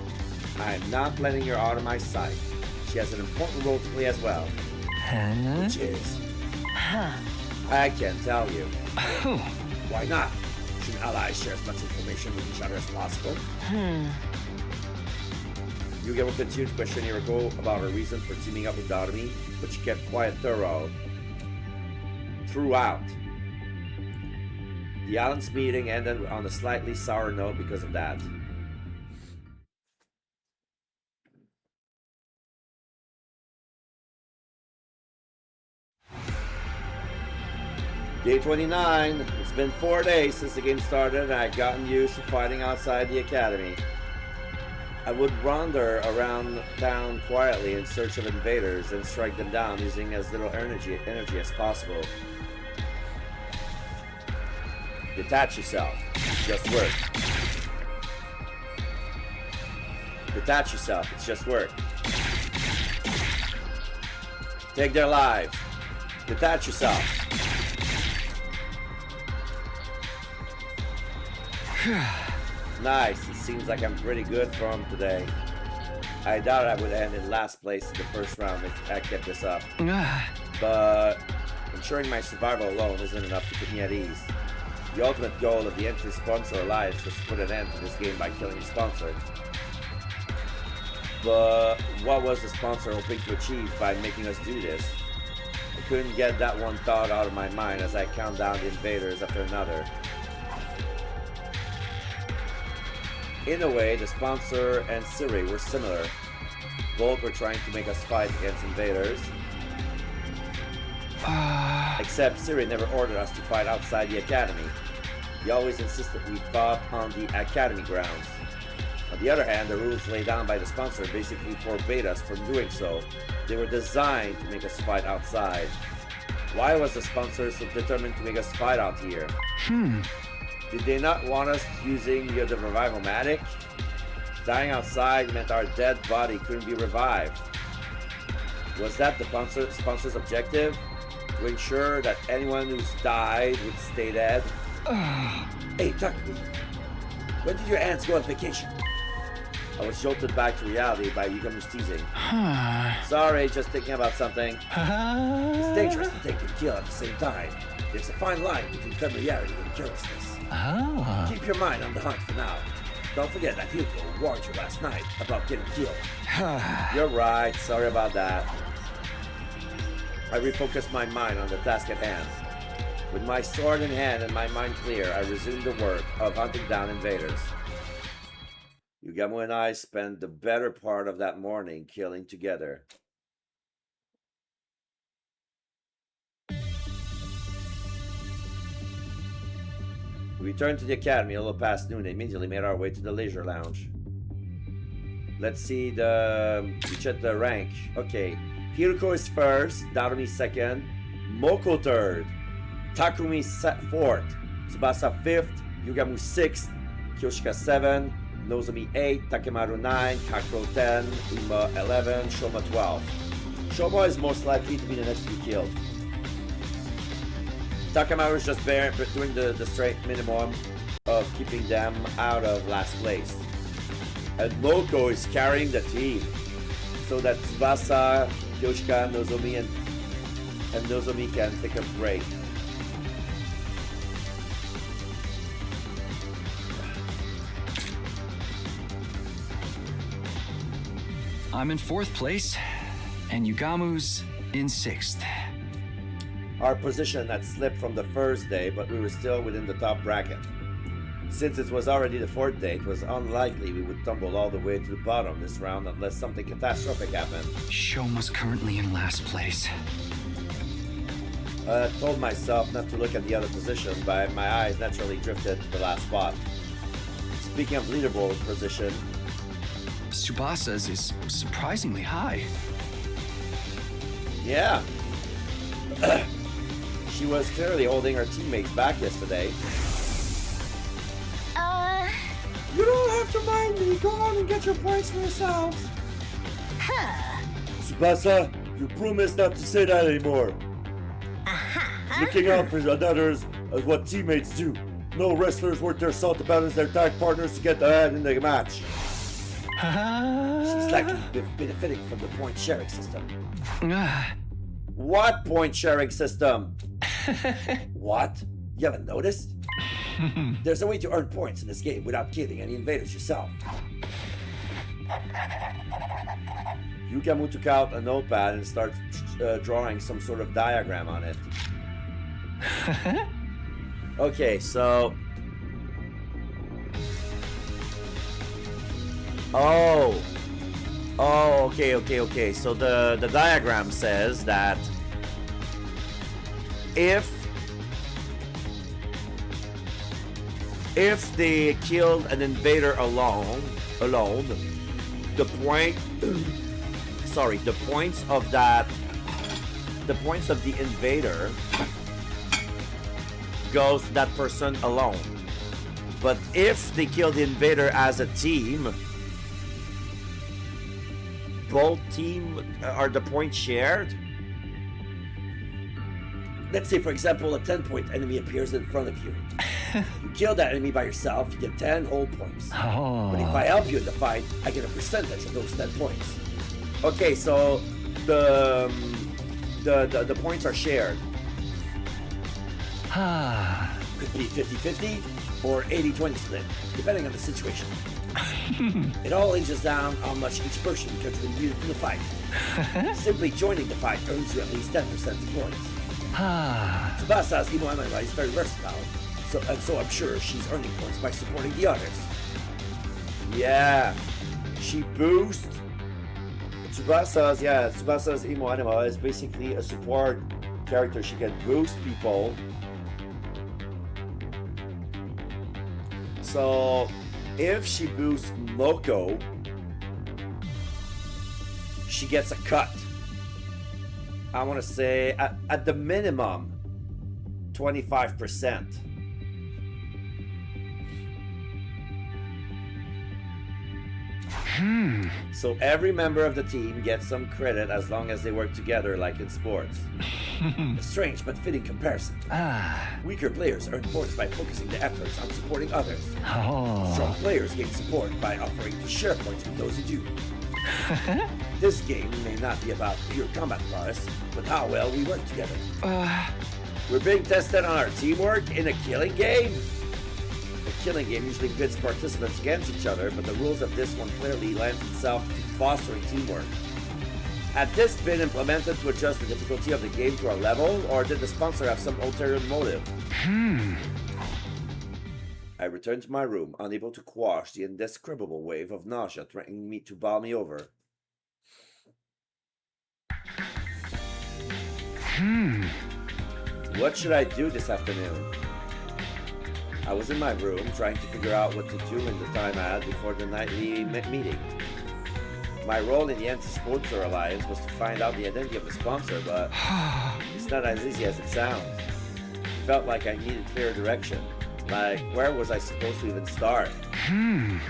I'm not letting her out of my sight. She has an important role to play as well. Which is... I can't tell you. Why not? Should allies share as much information with each other as possible? Yuga will continue to question Iriko about her reason for teaming up with Darumi, but she kept quiet thorough throughout. The Allen's meeting ended on a slightly sour note because of that. Day 29. It's been 4 days since the game started and I'd gotten used to fighting outside the academy. I would wander around town quietly in search of invaders and strike them down using as little energy as possible. Detach yourself. It's just work. Detach yourself. It's just work. Take their lives. Detach yourself. Nice. It seems like I'm pretty good for him today. I doubt I would end in last place in the first round if I kept this up. But ensuring my survival alone isn't enough to put me at ease. The ultimate goal of the Entry-Sponsor Alliance was to put an end to this game by killing the sponsor. But what was the sponsor hoping to achieve by making us do this? I couldn't get that one thought out of my mind as I count down the invaders after another. In a way, the sponsor and Siri were similar. Both were trying to make us fight against invaders. Except Siri never ordered us to fight outside the academy. He always insisted we fought on the academy grounds. On the other hand, the rules laid down by the sponsor basically forbade us from doing so. They were designed to make us fight outside. Why was the sponsor so determined to make us fight out here? Did they not want us using the revival-matic? Dying outside meant our dead body couldn't be revived. Was that the sponsor's objective? To ensure that anyone who's died would stay dead? Hey, Takumi, when did your aunts go on vacation? I was jolted back to reality by Yugamu's teasing. Sorry, just thinking about something. It's dangerous to take and kill at the same time. There's a fine line between familiarity and carelessness. Keep your mind on the hunt for now. Don't forget that Hyuko warned you last night about getting killed. You're right, sorry about that. I refocused my mind on the task at hand. With my sword in hand and my mind clear, I resumed the work of hunting down invaders. Yugamu and I spent the better part of that morning killing together. We returned to the academy a little past noon and immediately made our way to the leisure lounge. Let's see the... We check the rank. Okay. Hiruko is first, Narumi second, Moko third, Takumi fourth, Tsubasa fifth, Yugamu sixth, Kyoshika 7, Nozomi 8, Takemaru 9, Kakuro 10, Uma 11, Shoma 12. Shoma is most likely to be the next to be killed. Takemaru is just doing the straight minimum of keeping them out of last place. And Moko is carrying the team so that Tsubasa, Kyoshika, Nozomi, and Nozomi can take a break. I'm in 4th place, and Yugamu's in 6th. Our position had slipped from the first day, but we were still within the top bracket. Since it was already the 4th day, it was unlikely we would tumble all the way to the bottom this round unless something catastrophic happened. Shoma's currently in last place. I told myself not to look at the other position, but my eyes naturally drifted to the last spot. Speaking of leaderboard position, Tsubasa's is surprisingly high. yeah. She was clearly holding her teammates back yesterday. You don't have to mind me. Go on and get your points for yourselves. Tsubasa, you promised not to say that anymore. Looking out for others is what teammates do. No wrestlers worth their salt to balance their tag partners to get ahead in the match. She's likely benefiting from the point sharing system. What point sharing system? What? You haven't noticed? There's a way to earn points in this game without killing any invaders yourself. Yugamu took out a notepad and started drawing some sort of diagram on it. Okay, so... Oh, okay. So the diagram says that if they killed an invader alone, the points of the invader goes to that person alone. But if they kill the invader as a team, both teams are the points shared. Let's say, for example, a 10-point enemy appears in front of you. You kill that enemy by yourself, you get 10 whole points. Oh. But if I help you in the fight, I get a percentage of those 10 points. Okay, so the points are shared. Could be 50-50 or 80-20 split, depending on the situation. It all hinges down how much each person contributed to the fight. Simply joining the fight earns you at least 10% of points. Tsubasa's Imo Anima is very versatile, so I'm sure she's earning points by supporting the others. Yeah, she boosts. Tsubasa's Imo Anima is basically a support character. She can boost people. So, if she boosts Moko, she gets a cut. I want to say, at the minimum, 25%. So every member of the team gets some credit as long as they work together like in sports. A strange but fitting comparison. Weaker players earn points by focusing their efforts on supporting others. Strong players gain support by offering to share points with those who do. This game may not be about pure combat prowess, but how well we work together. We're being tested on our teamwork in a killing game? A killing game usually pits participants against each other, but the rules of this one clearly lends itself to fostering teamwork. Had this been implemented to adjust the difficulty of the game to our level, or did the sponsor have some ulterior motive? I returned to my room, unable to quash the indescribable wave of nausea threatening to bowl me over. What should I do this afternoon? I was in my room trying to figure out what to do in the time I had before the nightly meeting. My role in the Anti-Sponsor Alliance was to find out the identity of the sponsor, but it's not as easy as it sounds. It felt like I needed clear direction. Like, where was I supposed to even start? If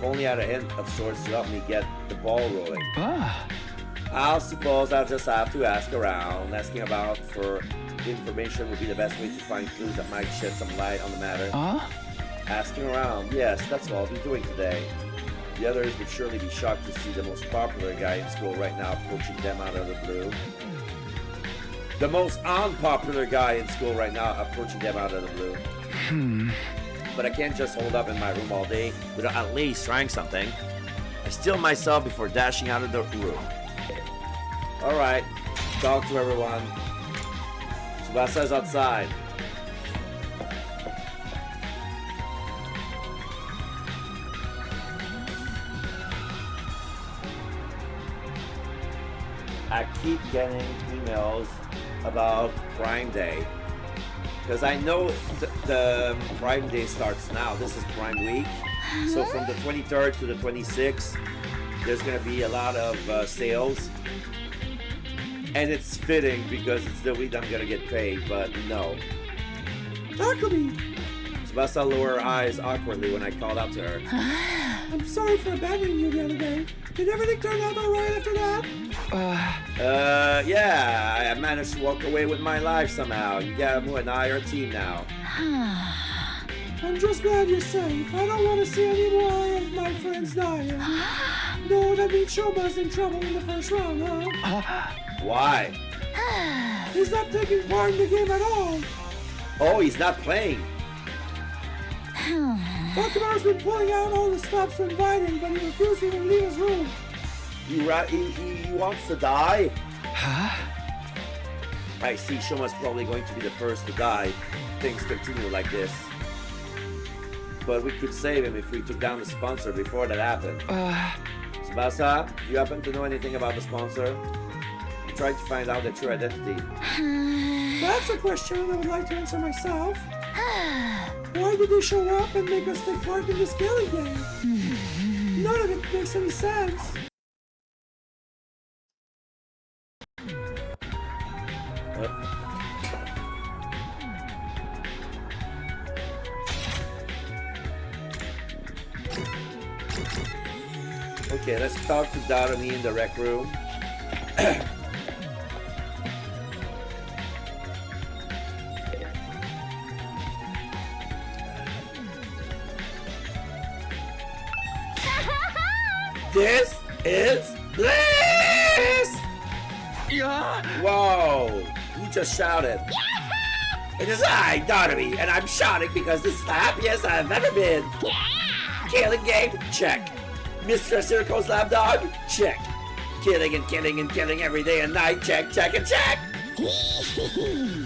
only I had a hint of sorts to help me get the ball rolling. I suppose I'll just have to ask around. Asking about for information would be the best way to find clues that might shed some light on the matter. Asking around, yes, that's what I'll be doing today. The others would surely be shocked to see the most popular guy in school right now approaching them out of the blue. The most unpopular guy in school right now approaching them out of the blue. But I can't just hold up in my room all day without at least trying something. I still myself before dashing out of the room. Alright, talk to everyone. Tsubasa's outside. I keep getting emails about Prime Day because I know the Prime Day starts now. This is Prime Week, so from the 23rd to the 26th there's gonna be a lot of sales, and it's fitting because it's the week I'm gonna get paid. But no, Takumi! Tsubasa lowered her eyes awkwardly when I called out to her. I'm sorry for abandoning you the other day. Did everything turn out alright after that? Yeah, I managed to walk away with my life somehow. Yamu and I are a team now. I'm just glad you're safe. I don't want to see any more of my friends dying. No, that means Shoba's in trouble in the first round, huh? Why? He's not taking part in the game at all. Oh, he's not playing. Bakumaru's been pulling out all the stops for inviting, but he refuses to leave his room. He wants to die? I see, Shoma's probably going to be the first to die. Things continue like this. But we could save him if we took down the sponsor before that happened. Tsubasa, you happen to know anything about the sponsor? I'm trying to find out their true identity. That's a question I would like to answer myself. Why did they show up and make us take part in this killing game? None of it makes any sense. Okay, let's talk to Darumi in the rec room. This is bliss! Yeah. Whoa! You just shouted. It is I, Darumi, and I'm shouting because this is the happiest I've ever been. Killing game? Check. Mr. Circo's lab dog? Check. Killing and killing and killing every day and night? Check, check, and check.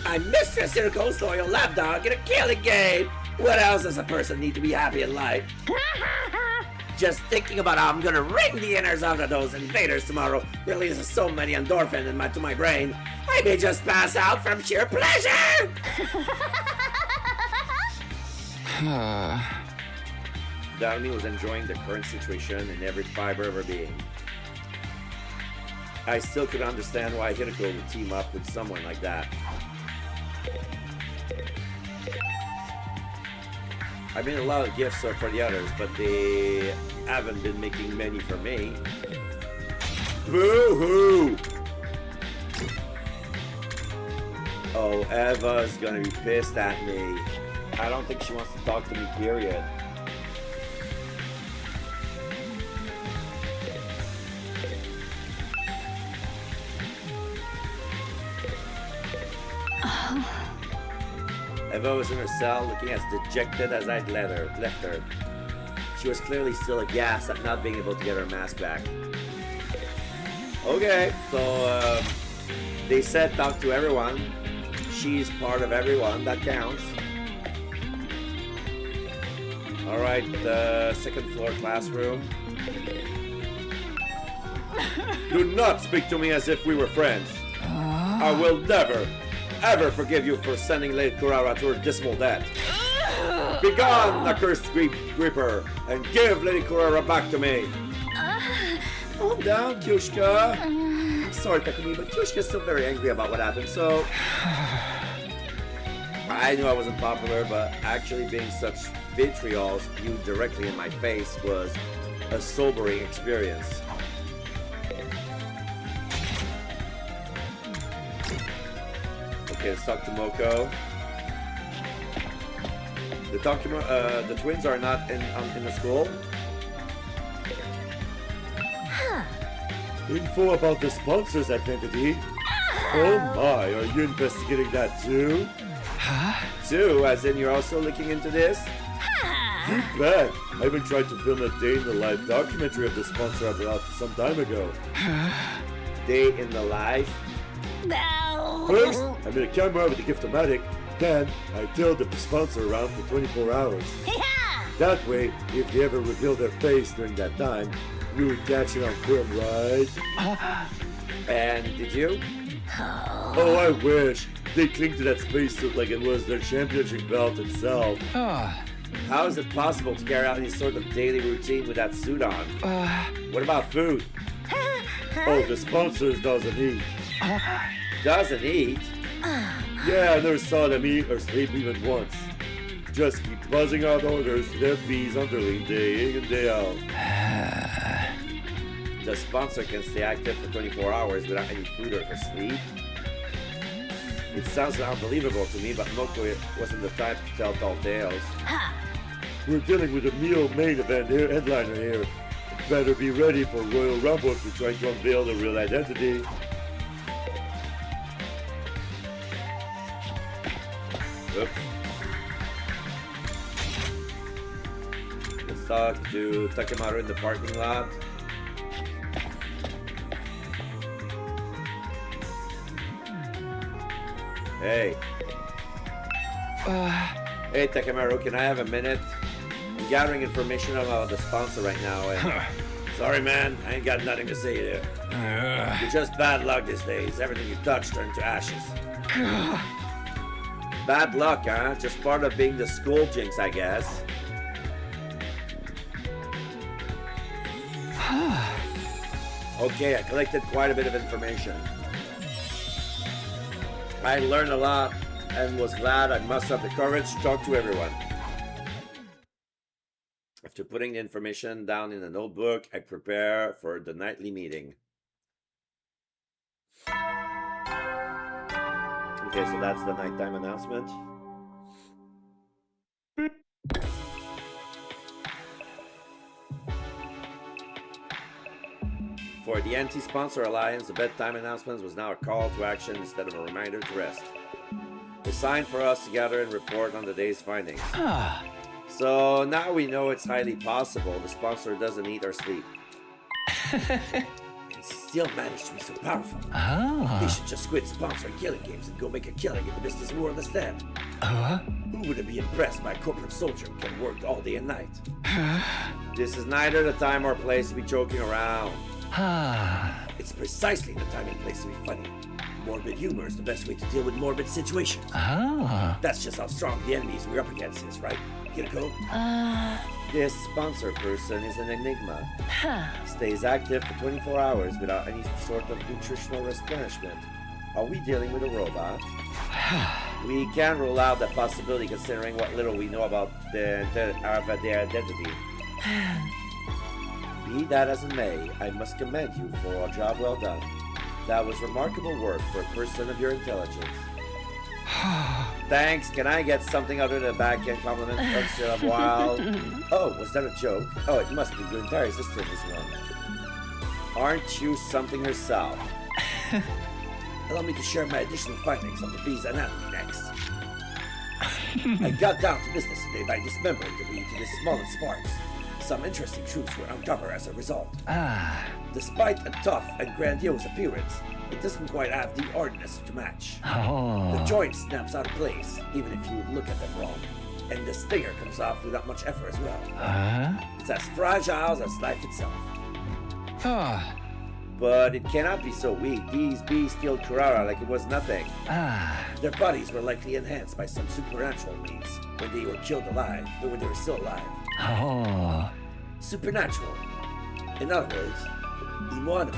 I'm Mr. Circo's loyal lab dog in a killing game. What else does a person need to be happy in life? Just thinking about how I'm gonna wring the innards out of those invaders tomorrow releases so many endorphins to my brain. I may just pass out from sheer pleasure! Darumi was enjoying the current situation in every fiber of her being. I still could understand why Hideko would team up with someone like that. I mean, a lot of gifts are for the others, but they haven't been making many for me. Boo-hoo! Oh, Eva's gonna be pissed at me. I don't think she wants to talk to me, period. Eva was in her cell, looking as dejected as I'd left her. She was clearly still aghast at not being able to get her mask back. Okay, so they said talk to everyone. She's part of everyone, that counts. Alright, the second floor classroom. Do not speak to me as if we were friends. I will never, ever forgive you for sending Lady Kurara to her dismal death. Begone, accursed Reaper, and give Lady Kurara back to me. Calm down, Kyushka. I'm sorry, Takumi, but Kyushka's still very angry about what happened, so... I knew I wasn't popular, but actually being such vitriol spewed directly in my face was a sobering experience. Okay, let's talk to Moko. The twins are not in the school. Info about the sponsor's identity. Oh my, are you investigating that too? Huh? Too? As in you're also looking into this? You bet. I even tried to film a day in the life documentary of the sponsor about some time ago. Day in the life? No. First, I made a camera with a Gift-O-Matic. Then, I tailed the sponsor around for 24 hours. Yeah. That way, if they ever reveal their face during that time, we would catch it on film, right? And did you? Oh, I wish. They cling to that spacesuit like it was their championship belt itself. How is it possible to carry out any sort of daily routine with that suit on? What about food? Oh, the sponsors doesn't eat. Doesn't eat? Yeah, I never saw them eat or sleep even once. Just keep buzzing out orders to their bees underling day in and day out. The sponsor can stay active for 24 hours without any food or sleep? It sounds unbelievable to me, but Moko wasn't the type to tell tall tales. We're dealing with a Mio main event here, headliner here. Better be ready for Royal Rumble if you're trying to unveil the real identity. Oops. Let's talk to Takemaru in the parking lot. Hey. Hey, Takemaru, can I have a minute? I'm gathering information about the sponsor right now, and... Sorry, man, I ain't got nothing to say to you. You're just bad luck these days. Everything you touch turns to ashes. Bad luck, huh? Just part of being the school jinx, I guess. Okay, I collected quite a bit of information. I learned a lot and was glad I mustered the courage to talk to everyone. After putting the information down in a notebook, I prepare for the nightly meeting. Okay, so that's the nighttime announcement. For the Anti-Sponsor Alliance, the bedtime announcement was now a call to action instead of a reminder to rest. It's time for us to gather and report on the day's findings. So now we know it's highly possible the sponsor doesn't eat or sleep. And still managed to be so powerful. They should just quit sponsoring killing games and go make a killing in the business world instead. Who wouldn't be impressed by a corporate soldier who can work all day and night? This is neither the time or place to be joking around. It's precisely the time and place to be funny. Morbid humor is the best way to deal with morbid situations. That's just how strong the enemies we're up against is, right? Get a go? This sponsor person is an enigma. Stays active for 24 hours without any sort of nutritional replenishment. Are we dealing with a robot? We can rule out that possibility considering what little we know about their identity. Be that as it may, I must commend you for a job well done. That was remarkable work for a person of your intelligence. Thanks, can I get something other than a backhand compliment once in a while? Oh, was that a joke? Oh, it must be. Your entire system is one. Aren't you something yourself? Allow me to share my additional findings on the bee's anatomy next. I got down to business today by dismembering the bee to the smallest parts. Some interesting truths were uncovered as a result. Despite a tough and grandiose appearance, it doesn't quite have the hardness to match. The joint snaps out of place, even if you would look at them wrong. And the stinger comes off without much effort as well. It's as fragile as life itself. But it cannot be so weak. These bees killed Kurara like it was nothing. Their bodies were likely enhanced by some supernatural means when they were killed alive, or when they were still alive. Supernatural. In other words, Emo Anima.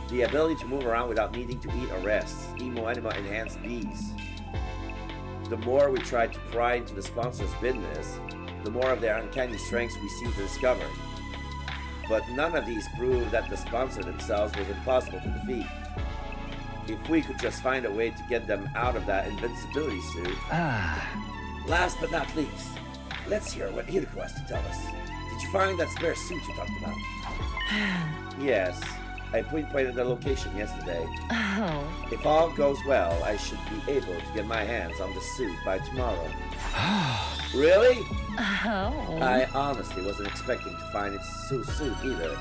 The ability to move around without needing to eat or rest. Emo Anima enhanced bees. The more we try to pry into the sponsor's business, the more of their uncanny strengths we seem to discover. But none of these prove that the sponsor themselves was impossible to defeat. If we could just find a way to get them out of that invincibility suit. Last but not least, let's hear what Hiriko has to tell us. Did you find that spare suit you talked about? Yes, I pinpointed the location yesterday. Oh. If all goes well, I should be able to get my hands on the suit by tomorrow. Really? Oh. I honestly wasn't expecting to find it so soon either.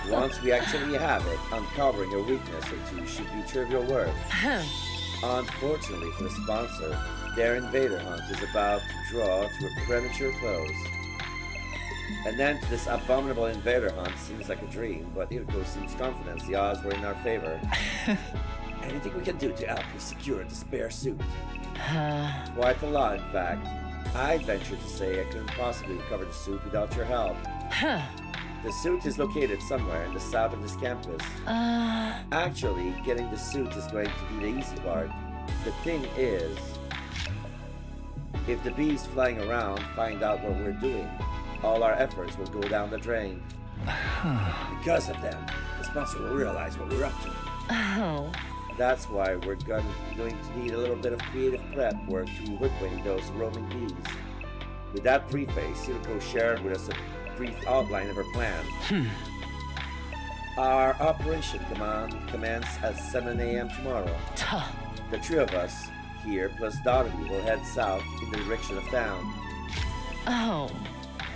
Once we actually have it, uncovering a weakness or two should be trivial work. Unfortunately for the sponsor, their invader hunt is about to draw to a premature close. And then this abominable invader hunt seems like a dream, but Hiriko seems confident the odds were in our favor. Anything we can do to help you secure the spare suit? Quite a lot, in fact. I'd venture to say I couldn't possibly recover the suit without your help. The suit is located somewhere in the south of this campus. Actually, getting the suit is going to be the easy part. The thing is, if the bees flying around find out what we're doing, all our efforts will go down the drain. Because of them, the sponsor will realize what we're up to. Oh. That's why we're going to need a little bit of creative prep work to hoodwink those roaming bees. With that preface, Hiriko shared with us a brief outline of her plan. Our operation commence at 7 a.m. tomorrow. The three of us here plus Doherty will head south in the direction of town. Oh.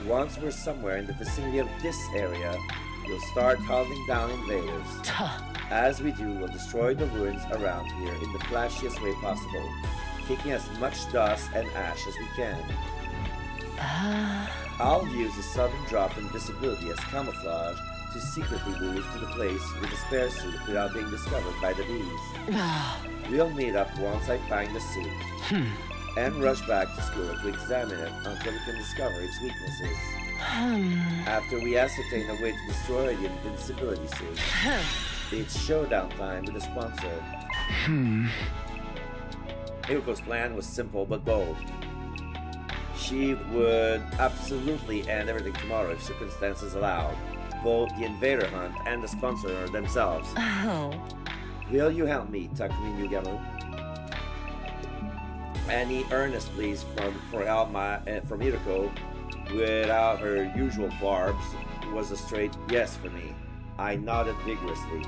Once we're somewhere in the vicinity of this area, we'll start hunting down invaders. As we do, we'll destroy the ruins around here in the flashiest way possible, taking as much dust and ash as we can. I'll use the sudden drop in visibility as camouflage to secretly move to the place with the spare suit without being discovered by the bees. We'll meet up once I find the suit, and rush back to school to examine it until we can discover its weaknesses. After we ascertain a way to destroy the invincibility suit, it's showdown time with the sponsor. Hiriko's plan was simple but bold. She would absolutely end everything tomorrow if circumstances allowed, both the invader hunt and the sponsor themselves. Oh. Will you help me, Takumi Nugamo? Any earnest pleas for help from Hiriko without her usual barbs was a straight yes for me. I nodded vigorously.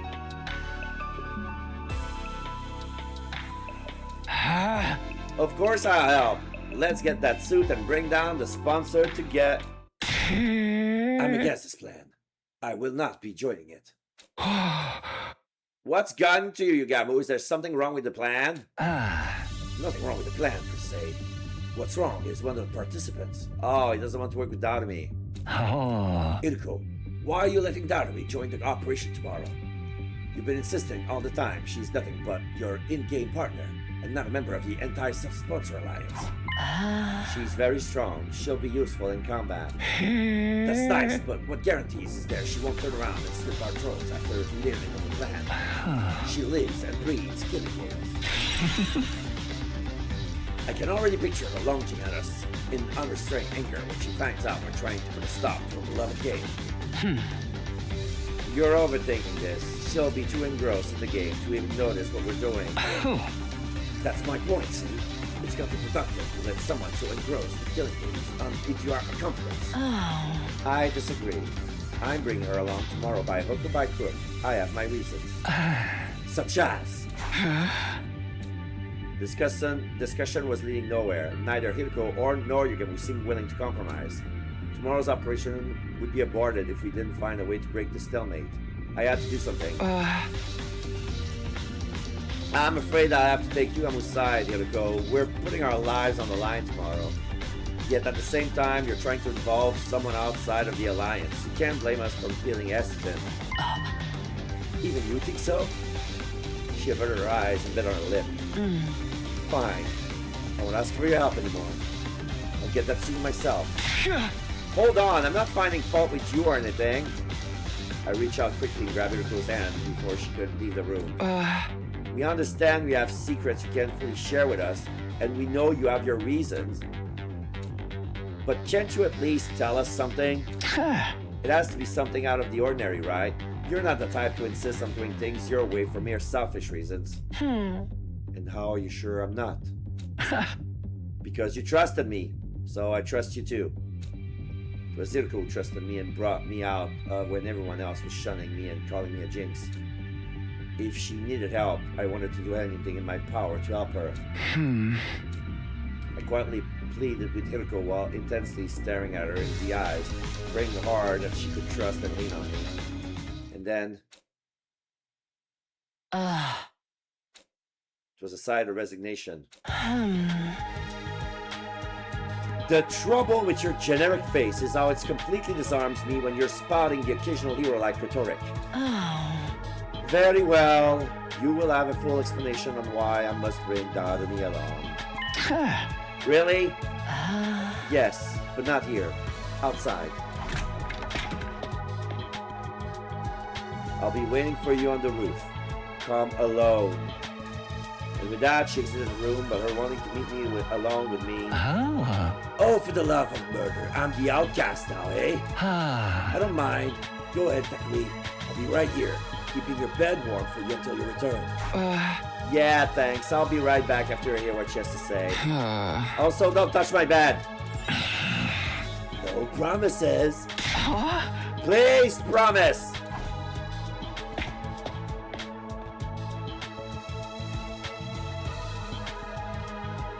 Of course I'll help. Let's get that suit and bring down the sponsor to get... I'm against this plan. I will not be joining it. What's gotten to you, Yugamo? Is there something wrong with the plan? Nothing wrong with the plan, per se. What's wrong is one of the participants. Oh, he doesn't want to work with Darumi. Hiriko, why are you letting Darumi join the operation tomorrow? You've been insisting all the time she's nothing but your in-game partner and not a member of the anti-sponsor alliance. She's very strong. She'll be useful in combat. That's nice, but what guarantees is there she won't turn around and slip our throats after learning of the plan? She lives and breathes killing games. I can already picture her lunging at us in unrestrained anger when she finds out we're trying to put a stop to a beloved game. You're overthinking this. She'll be too engrossed in the game to even notice what we're doing. That's my point, see? It's going to be productive to let someone so engrossed in killing games into our accomplishments. I disagree. I'm bringing her along tomorrow by hook or by crook. I have my reasons. Such as... Discussion was leading nowhere. Neither Hiriko nor Yugamo seemed willing to compromise. Tomorrow's operation would be aborted if we didn't find a way to break the stalemate. I had to do something. I'm afraid I have to take Yugamo's side, Hiriko. We're putting our lives on the line tomorrow. Yet at the same time, you're trying to involve someone outside of the Alliance. You can't blame us for feeling hesitant. Even you think so? She averted her eyes and bit on her lip. Fine. I won't ask for your help anymore. I'll get that suit myself. Hold on, I'm not finding fault with you or anything. I reach out quickly and grab Hiriko's hand before she could leave the room. We understand we have secrets you can't fully share with us, and we know you have your reasons. But can't you at least tell us something? It has to be something out of the ordinary, right? You're not the type to insist on doing things your way for mere selfish reasons. And how are you sure I'm not? Because you trusted me, so I trust you too. It was Hiriko who trusted me and brought me out when everyone else was shunning me and calling me a jinx. If she needed help, I wanted to do anything in my power to help her. I quietly pleaded with Hiriko while intensely staring at her in the eyes, praying hard that she could trust and lean on me. And then... it was a sigh of resignation. The trouble with your generic face is how it completely disarms me when you're spouting the occasional hero-like rhetoric. Very well. You will have a full explanation on why I must bring Darume along. Really? Yes, but not here. Outside. I'll be waiting for you on the roof. Come alone. And with that, she exited the room, but her wanting to meet me alone with me. Oh, for the love of murder. I'm the outcast now, eh? I don't mind. Go ahead, Takumi. I'll be right here, keeping your bed warm for you until you return. Yeah, thanks. I'll be right back after I hear what she has to say. Also, don't touch my bed. No promises. Please promise.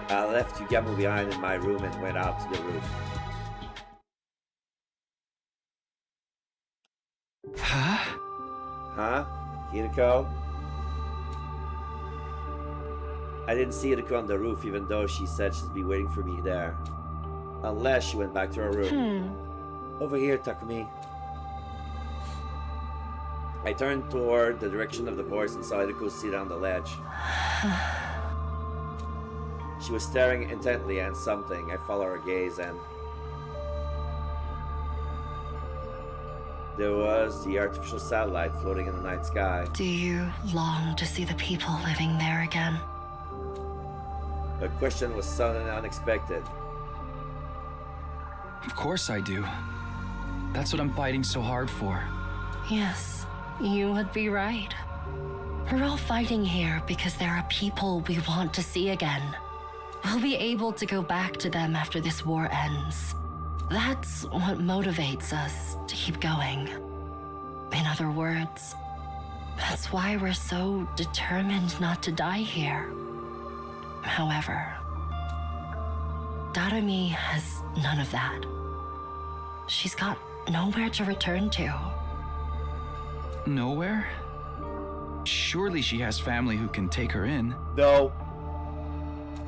I left Yugamo behind in my room and went out to the roof. Huh? Hiriko? I didn't see Hiriko on the roof, even though she said she'd be waiting for me there. Unless she went back to her room. Over here, Takumi. I turned toward the direction of the voice and saw Hiriko sit on the ledge. She was staring intently at something. I followed her gaze and... there was the artificial satellite floating in the night sky. Do you long to see the people living there again? The question was sudden and unexpected. Of course I do. That's what I'm fighting so hard for. Yes, you would be right. We're all fighting here because there are people we want to see again. We'll be able to go back to them after this war ends. That's what motivates us to keep going. In other words, that's why we're so determined not to die here. However, Darume has none of that. She's got nowhere to return to. Nowhere? Surely she has family who can take her in. No.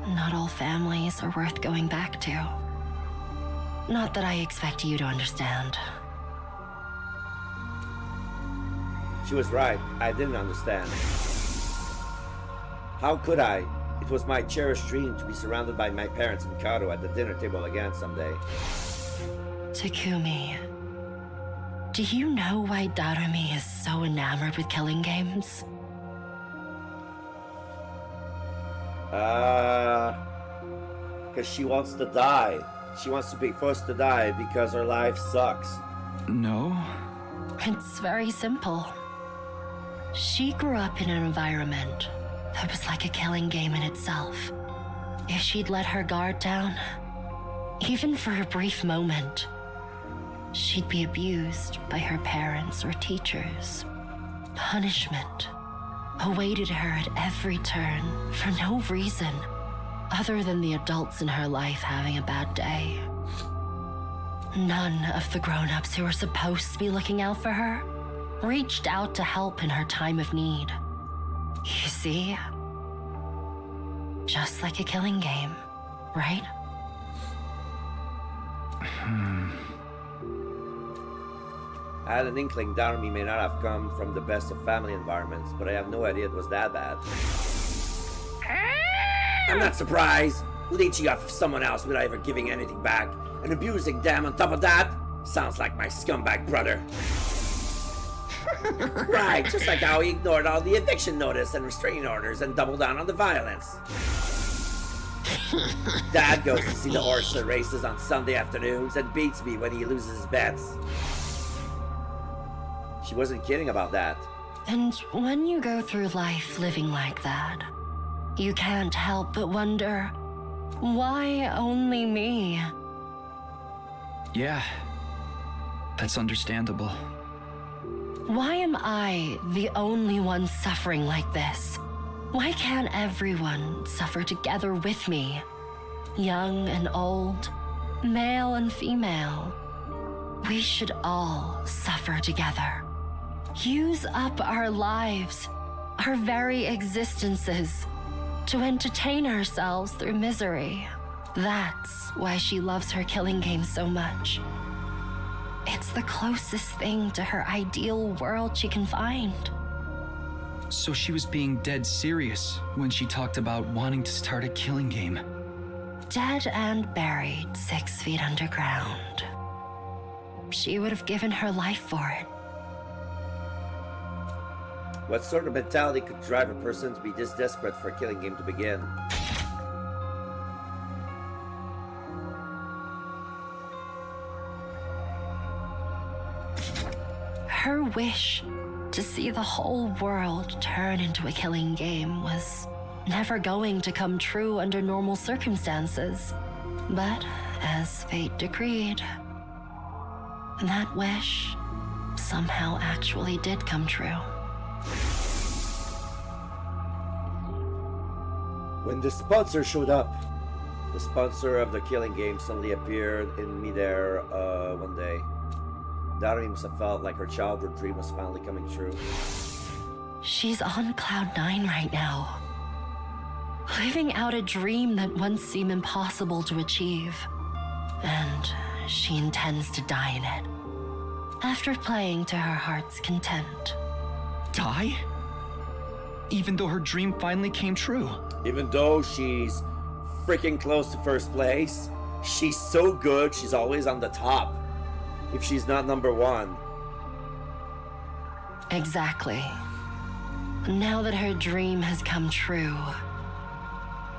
Not all families are worth going back to. Not that I expect you to understand. She was right. I didn't understand. How could I? It was my cherished dream to be surrounded by my parents and Mikado at the dinner table again someday. Takumi, do you know why Darume is so enamored with killing games? Because she wants to die. She wants to be forced to die because her life sucks. No? It's very simple. She grew up in an environment that was like a killing game in itself. If she'd let her guard down, even for a brief moment, she'd be abused by her parents or teachers. Punishment awaited her at every turn for no reason other than the adults in her life having a bad day. None of the grown-ups who were supposed to be looking out for her reached out to help in her time of need. You see? Just like a killing game, right? I had an inkling Darume may not have come from the best of family environments, but I have no idea it was that bad. I'm not surprised. Leeching off of someone else without ever giving anything back, and abusing them on top of that? Sounds like my scumbag brother. Right, just like how he ignored all the eviction notice and restraining orders and doubled down on the violence. Dad goes to see the horse races on Sunday afternoons and beats me when he loses his bets. She wasn't kidding about that. And when you go through life living like that, you can't help but wonder, why only me? Yeah, that's understandable. Why am I the only one suffering like this? Why can't everyone suffer together with me? Young and old, male and female. We should all suffer together. Use up our lives, our very existences, to entertain ourselves through misery. That's why she loves her killing game so much. It's the closest thing to her ideal world she can find. So she was being dead serious when she talked about wanting to start a killing game. Dead and buried 6 feet underground. She would have given her life for it. What sort of mentality could drive a person to be this desperate for a killing game to begin? Her wish to see the whole world turn into a killing game was never going to come true under normal circumstances. But as fate decreed, that wish somehow actually did come true. When the sponsor showed up, the sponsor of the killing game suddenly appeared in midair one day. Darumi must have felt like her childhood dream was finally coming true. She's on cloud 9 right now, living out a dream that once seemed impossible to achieve. And she intends to die in it, after playing to her heart's content. Die? Even though her dream finally came true? Even though she's freaking close to first place, she's so good, she's always on the top. If she's not number one. Exactly. Now that her dream has come true,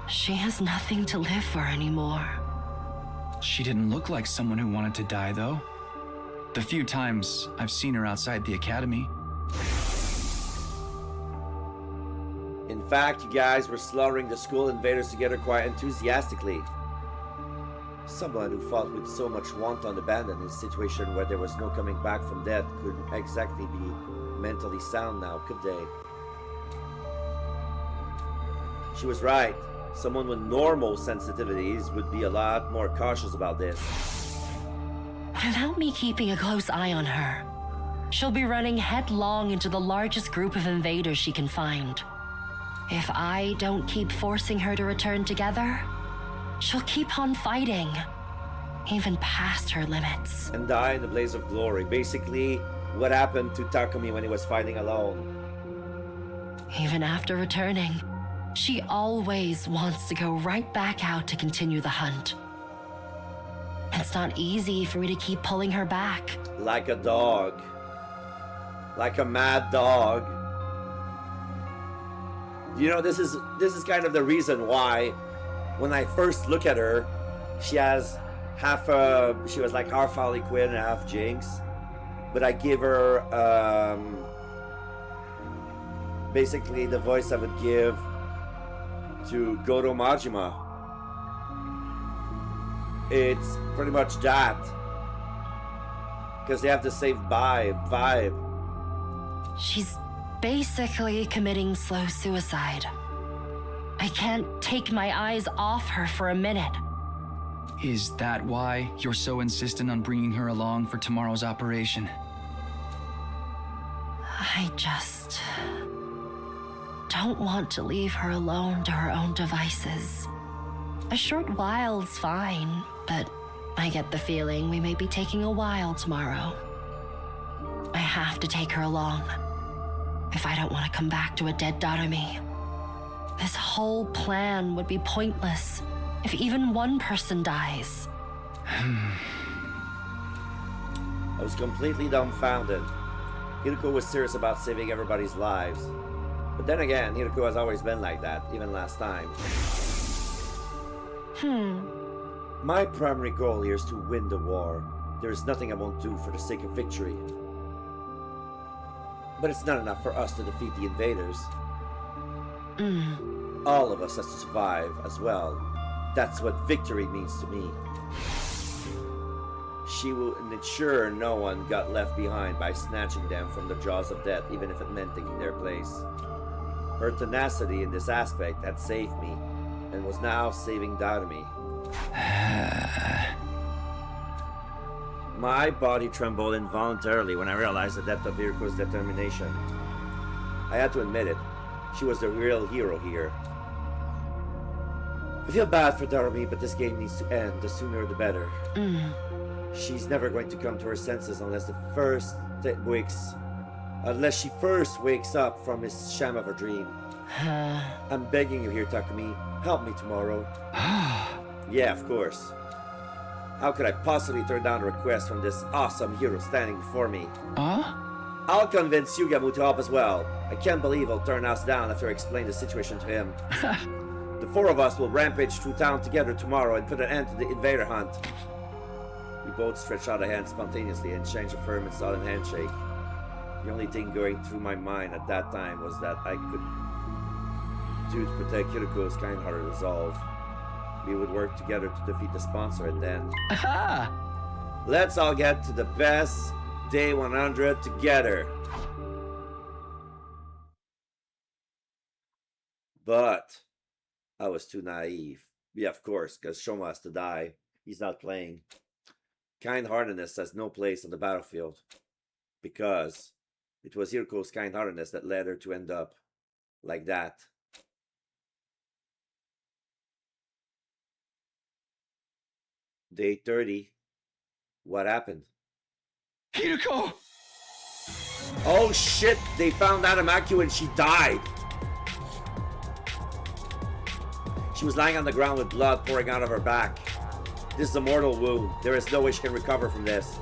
she has nothing to live for anymore. She didn't look like someone who wanted to die, though. The few times I've seen her outside the academy. In fact, you guys were slaughtering the school invaders together quite enthusiastically. Someone who fought with so much wanton abandon in a situation where there was no coming back from death couldn't exactly be mentally sound now, could they? She was right. Someone with normal sensitivities would be a lot more cautious about this. Without me keeping a close eye on her, she'll be running headlong into the largest group of invaders she can find. If I don't keep forcing her to return together, she'll keep on fighting, even past her limits. And die in the blaze of glory. Basically, what happened to Takumi when he was fighting alone. Even after returning, she always wants to go right back out to continue the hunt. It's not easy for me to keep pulling her back. Like a dog. Like a mad dog. You know, this is kind of the reason why when I first look at her, she was like half Harley Quinn and half Jinx. But I give her basically the voice I would give to Goto Majima. It's pretty much that. Because they have the same vibe. She's basically committing slow suicide. I can't take my eyes off her for a minute. Is that why you're so insistent on bringing her along for tomorrow's operation? I just don't want to leave her alone to her own devices. A short while's fine, but I get the feeling we may be taking a while tomorrow. I have to take her along if I don't want to come back to a dead Darumi. This whole plan would be pointless if even one person dies. I was completely dumbfounded. Hiroko was serious about saving everybody's lives. But then again, Hiroko has always been like that, even last time. My primary goal here is to win the war. There is nothing I won't do for the sake of victory. But it's not enough for us to defeat the invaders. All of us has to survive as well. That's what victory means to me. She will ensure no one got left behind by snatching them from the jaws of death, even if it meant taking their place. Her tenacity in this aspect had saved me, and was now saving Darumi. My body trembled involuntarily when I realized the depth of Hiroko's determination. I had to admit it. She was the real hero here. I feel bad for Darumi, but this game needs to end. The sooner the better. She's never going to come to her senses unless she first wakes up from this sham of a dream. I'm begging you here, Takumi. Help me tomorrow. Yeah, of course. How could I possibly turn down a request from this awesome hero standing before me? I'll convince Yugamu to help as well. I can't believe he'll turn us down after I explain the situation to him. The four of us will rampage through town together tomorrow and put an end to the invader hunt. We both stretched out a hand spontaneously and exchanged a firm and solid handshake. The only thing going through my mind at that time was that I could do to protect Hiroko's kind-hearted resolve. We would work together to defeat the sponsor, and then... Let's all get to the best day 100 together. But I was too naive. Yeah, of course, because Shoma has to die. He's not playing. Kind-heartedness has no place on the battlefield. Because it was Hiroko's kind-heartedness that led her to end up like that. Day 30. What happened? Hiroko! Oh shit! They found Adamaku and she died! She was lying on the ground with blood pouring out of her back. This is a mortal wound. There is no way she can recover from this.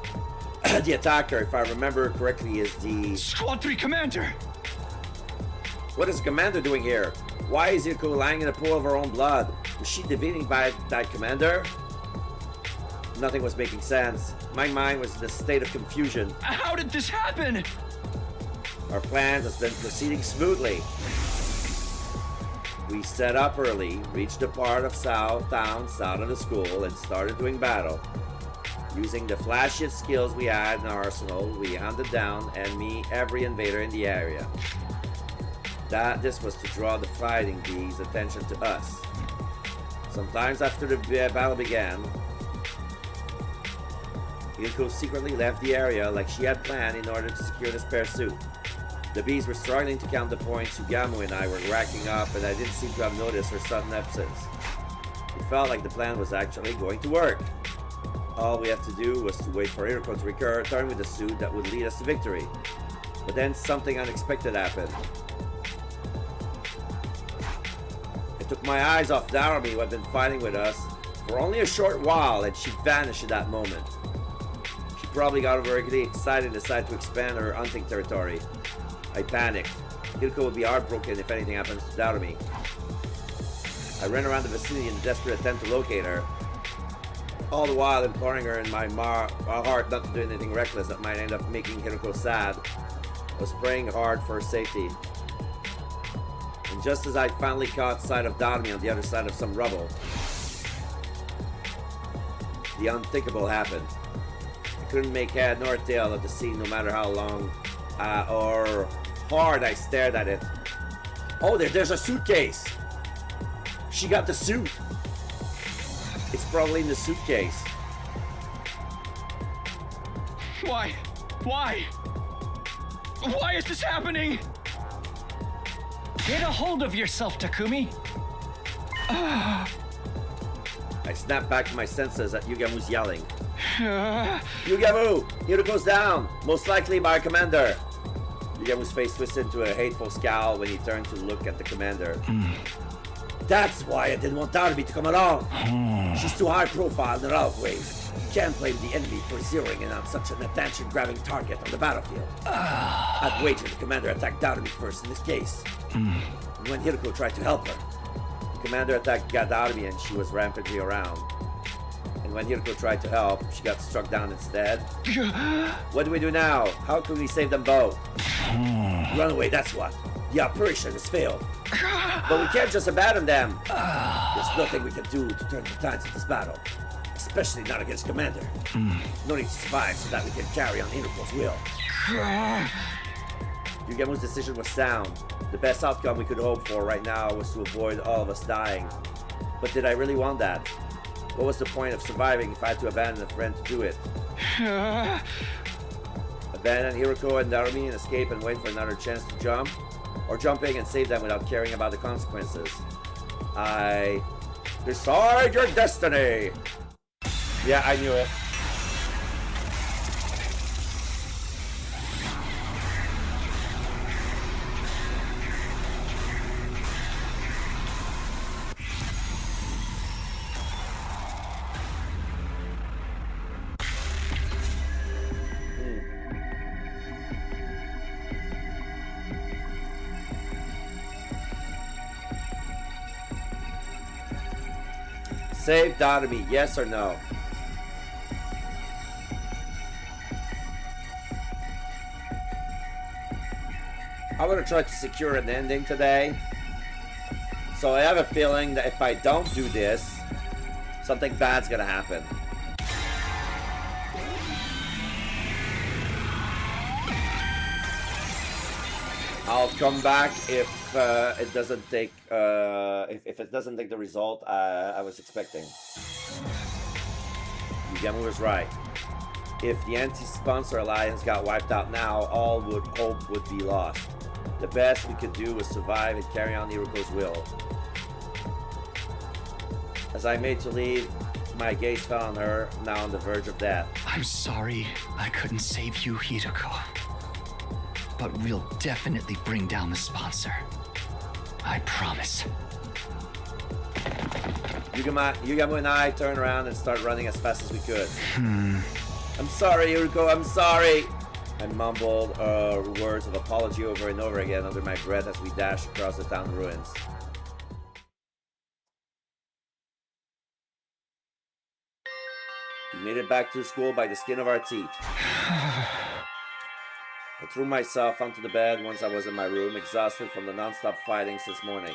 The attacker, if I remember correctly, is the... Squad 3 Commander! What is the commander doing here? Why is Hiroko lying in a pool of her own blood? Was she defeated by that commander? Nothing was making sense. My mind was in a state of confusion. How did this happen? Our plans has been proceeding smoothly. We set up early, reached the part of town south of the school, and started doing battle. Using the flashiest skills we had in our arsenal, we hunted down every invader in the area. This was to draw the fighting bees' attention to us. Sometimes after the battle began, Hiroko secretly left the area like she had planned in order to secure the spare suit. The bees were struggling to count the points Yugamu and I were racking up, and I didn't seem to have noticed her sudden absence. It felt like the plan was actually going to work. All we had to do was to wait for Hiroko to return with a suit that would lead us to victory. But then something unexpected happened. I took my eyes off Darumi, who had been fighting with us for only a short while, and she vanished at that moment. She probably got overly excited and decided to expand her hunting territory. I panicked. Hiroko would be heartbroken if anything happens to Darumi. I ran around the vicinity in a desperate attempt to locate her, all the while imploring her in my heart not to do anything reckless that might end up making Hiroko sad. I was praying hard for her safety. And just as I finally caught sight of Darumi on the other side of some rubble, the unthinkable happened. I couldn't make head nor tail of the scene no matter how long or hard I stared at it. Oh, there's a suitcase! She got the suit! It's probably in the suitcase. Why? Why? Why is this happening? Get a hold of yourself, Takumi. I snapped back to my senses at Yugamu's yelling. Yugamu! Hiroko's down! Most likely by our commander! Yugamu's face twisted into a hateful scowl when he turned to look at the commander. That's why I didn't want Darumi to come along. She's too high profile in a lot of ways. You can't blame the enemy for zeroing in on such an attention-grabbing target on the battlefield. I'd wager the commander attacked Darubi first in this case. And when Hiroko tried to help her, the commander attacked Darubi and she was rampantly around. And when Hiroko tried to help, she got struck down instead. What do we do now? How can we save them both? Run away, that's what. The operation has failed. But we can't just abandon them. There's nothing we can do to turn the tides of this battle. Especially not against Commander. No need to survive so that we can carry on Hiroko's will. Yugemu's decision was sound. The best outcome we could hope for right now was to avoid all of us dying. But did I really want that? What was the point of surviving if I had to abandon a friend to do it? Abandon Hiroko and Darumi and escape and wait for another chance to jump? Or jumping and save them without caring about the consequences? I decide your destiny! Yeah, I knew it. Save Darubi, yes or no? I'm gonna try to secure an ending today. So I have a feeling that if I don't do this, something bad's gonna happen. I'll come back if it doesn't take if it doesn't take the result I was expecting. Yugemu was right. If the anti-sponsor alliance got wiped out now, all hope would be lost. The best we could do was survive and carry on Hiroko's will. As I made to leave, my gaze fell on her, now on the verge of death. I'm sorry I couldn't save you, Hiroko. But we'll definitely bring down the sponsor. I promise. Yugemu and I turned around and started running as fast as we could. I'm sorry, Hiroko, I'm sorry! I mumbled words of apology over and over again under my breath as we dashed across the town ruins. We made it back to the school by the skin of our teeth. I threw myself onto the bed once I was in my room, exhausted from the non-stop fighting since morning.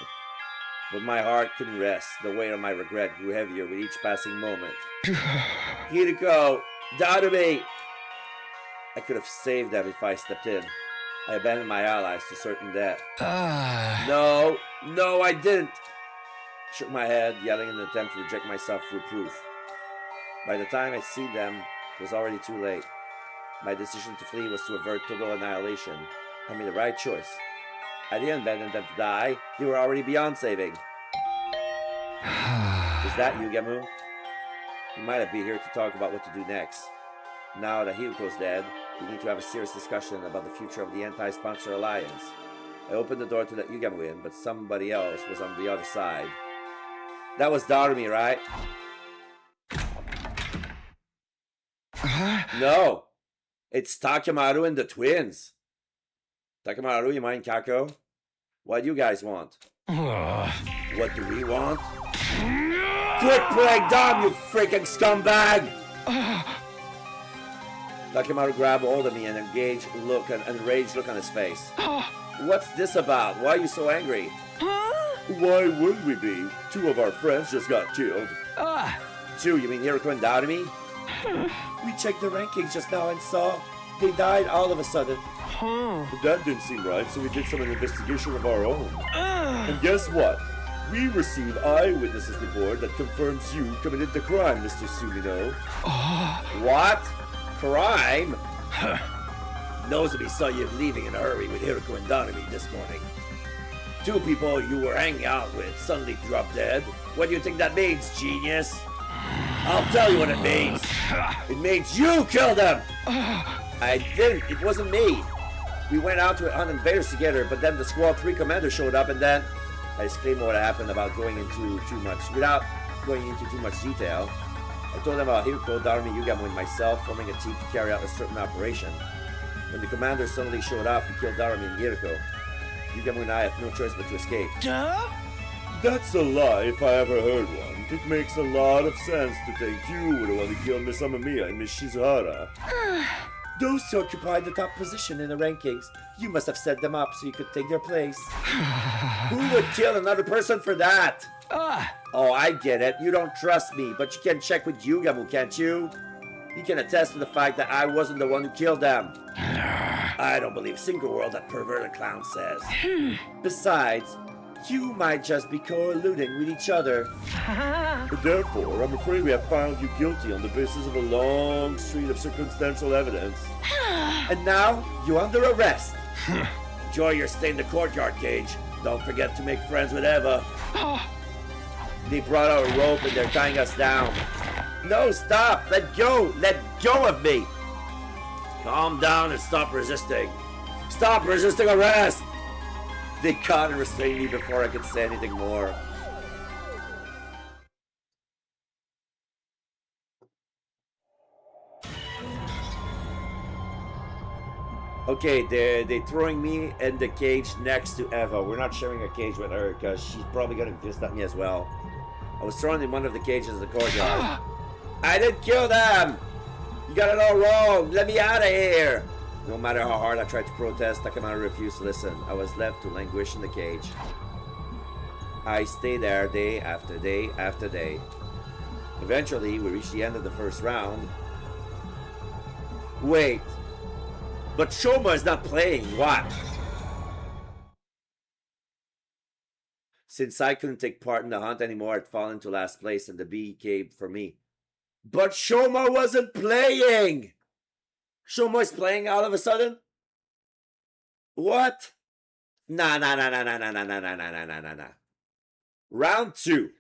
But my heart couldn't rest. The weight of my regret grew heavier with each passing moment. Hiroko! Darubi! I could have saved them if I stepped in. I abandoned my allies to certain death. No, I didn't! I shook my head, yelling in an attempt to reject myself through proof. By the time I'd seen them, it was already too late. My decision to flee was to avert total annihilation. I made the right choice. I didn't abandon them to die. They were already beyond saving. Is that Yugemu? We might have been here to talk about what to do next. Now that Hiroko's dead, we need to have a serious discussion about the future of the anti-sponsor alliance. I opened the door to let Yugemu in, but somebody else was on the other side. That was Darumi, right? No! It's Takemaru and the twins. Takemaru, you mind Kako? What do you guys want? What do we want? Quit playing dumb, you freaking scumbag! Takemaru grabbed hold of me and an enraged look on his face. What's this about? Why are you so angry? Why would we be? Two of our friends just got killed. Two, you mean Hiroko and Darumi? We checked the rankings just now and saw they died all of a sudden. That didn't seem right, so we did some investigation of our own. And guess what? We received eyewitnesses report that confirms you committed the crime, Mr. Sumino. What? Crime? Nozomi saw you leaving in a hurry with Hiroko and Darumi this morning. Two people you were hanging out with suddenly dropped dead. What do you think that means, genius? I'll tell you what it means. It means you killed them! I didn't. It wasn't me. We went out to hunt invaders together, but then the Squad 3 commander showed up and then... I explained what happened without going into too much detail. I I told them about Hirko, Darumi, Yugamo, and myself forming a team to carry out a certain operation. When the commander suddenly showed up, he killed Darumi and Hirko. Yugamo and I had no choice but to escape. Duh? That's a lie if I ever heard one. It makes a lot of sense to think you were the one who killed Miss Amamiya and Miss Shizuhara. Those two occupied the top position in the rankings. You must have set them up so you could take their place. Who would kill another person for that? Oh, I get it. You don't trust me, but you can check with Yugamo, can't you? He can attest to the fact that I wasn't the one who killed them. I don't believe a single word that perverted clown says. Besides, you might just be colluding with each other. Therefore, I'm afraid we have found you guilty on the basis of a long street of circumstantial evidence. And now, you're under arrest. Enjoy your stay in the courtyard, Cage. Don't forget to make friends with Eva. They brought out a rope and they're tying us down. No, stop! Let go! Let go of me! Calm down and stop resisting. Stop resisting arrest! They caught and restrained me before I could say anything more. Okay, they're throwing me in the cage next to Eva. We're not sharing a cage with her because she's probably gonna be pissed at me as well. I was thrown in one of the cages in the courtyard. I didn't kill them! You got it all wrong! Let me out of here! No matter how hard I tried to protest, Takamaru refused to listen. I was left to languish in the cage. I stayed there day after day after day. Eventually, we reached the end of the first round. Wait. But Shoma is not playing. What? Since I couldn't take part in the hunt anymore, I'd fallen to last place and the bee came for me. But Shoma wasn't playing! Shoma is playing all of a sudden? What? Nah. Round two.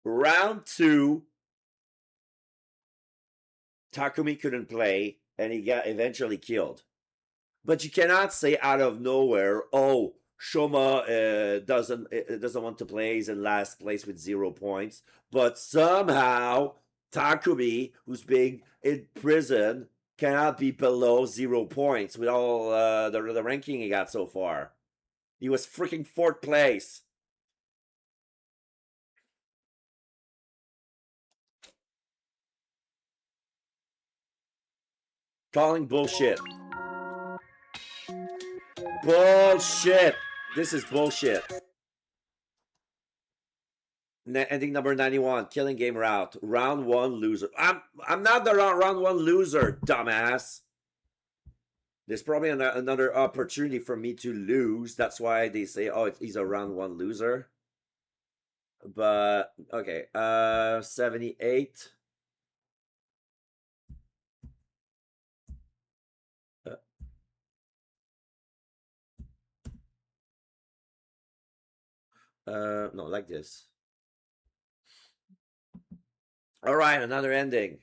Round two. Takumi couldn't play and he got eventually killed. But you cannot say out of nowhere, oh, Shoma doesn't want to play. He's in last place with 0 points. But somehow Takumi, who's being in prison, cannot be below 0 points with all the ranking he got so far. He was freaking 4th place. Calling bullshit. Bullshit. This is bullshit. Ending number 91. Killing game route. Round 1 loser. I'm not the round 1 loser, dumbass. There's probably another opportunity for me to lose. That's why they say, oh, he's a round 1 loser. But okay. 78. No, like this. All right, another ending.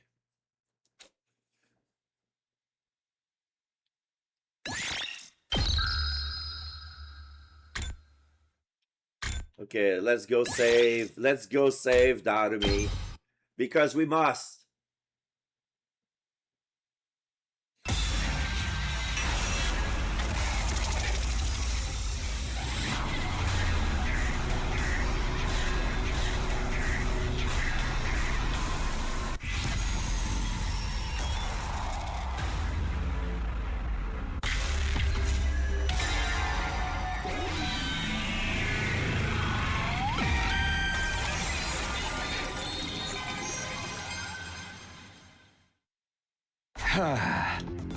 Okay, let's go save. Let's go save Darumi. Because we must.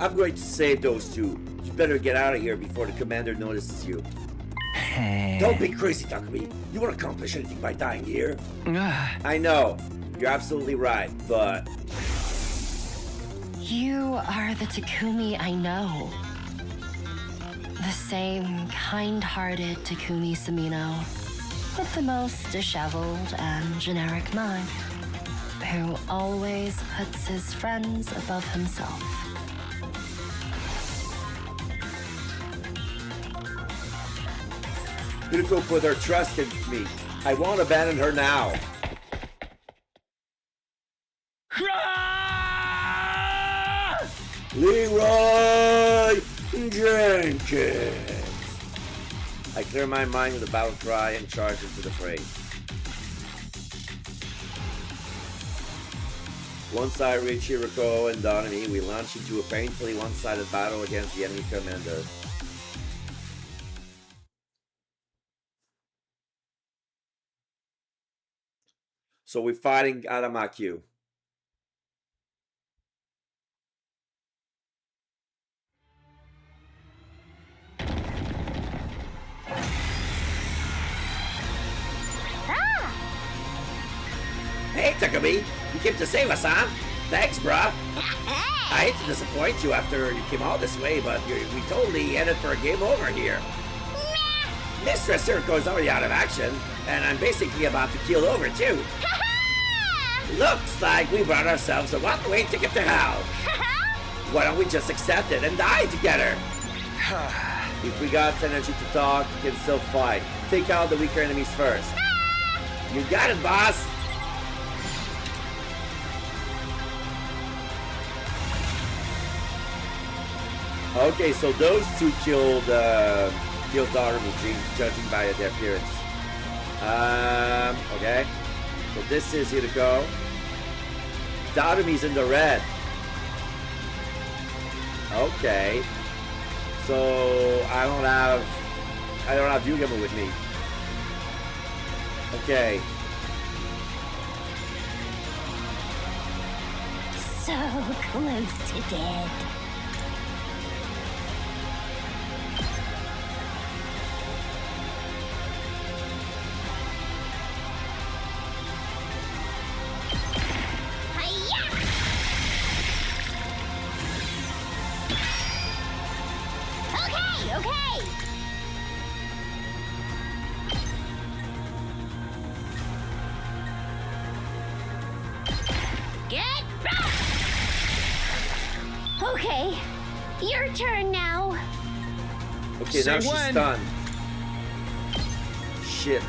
I'm going to save those two. You better get out of here before the commander notices you. Don't be crazy, Takumi. You won't accomplish anything by dying here. I know. You're absolutely right, but... You are the Takumi I know. The same kind-hearted Takumi Sumino, with the most disheveled and generic mind, who always puts his friends above himself. Hirko put her trust in me. I won't abandon her now. Leroy Jenkins. I clear my mind with a battle cry and charge into the fray. Once I reach Hiroko and Donami, we launch into a painfully one-sided battle against the enemy commander. So we're fighting Aramakyu. Hey, Takumi! You came to save us, huh? Thanks, bruh. I hate to disappoint you after you came all this way, but we totally headed for a game over here. Mistress Hiroko is already out of action, and I'm basically about to keel over, too. Looks like we brought ourselves a one-way ticket to hell. Why don't we just accept it and die together? If we got energy to talk, we can still fight. Take out the weaker enemies first. You got it, boss! Okay, so those two killed Darumi, judging by their appearance. Okay. So this is Hiroko. Darumi's in the red. Okay. So I don't have Yugamo with me. Okay. So close to dead. Okay. Get back! Okay, your turn now. Okay, Say now she's when. stunned. Shit.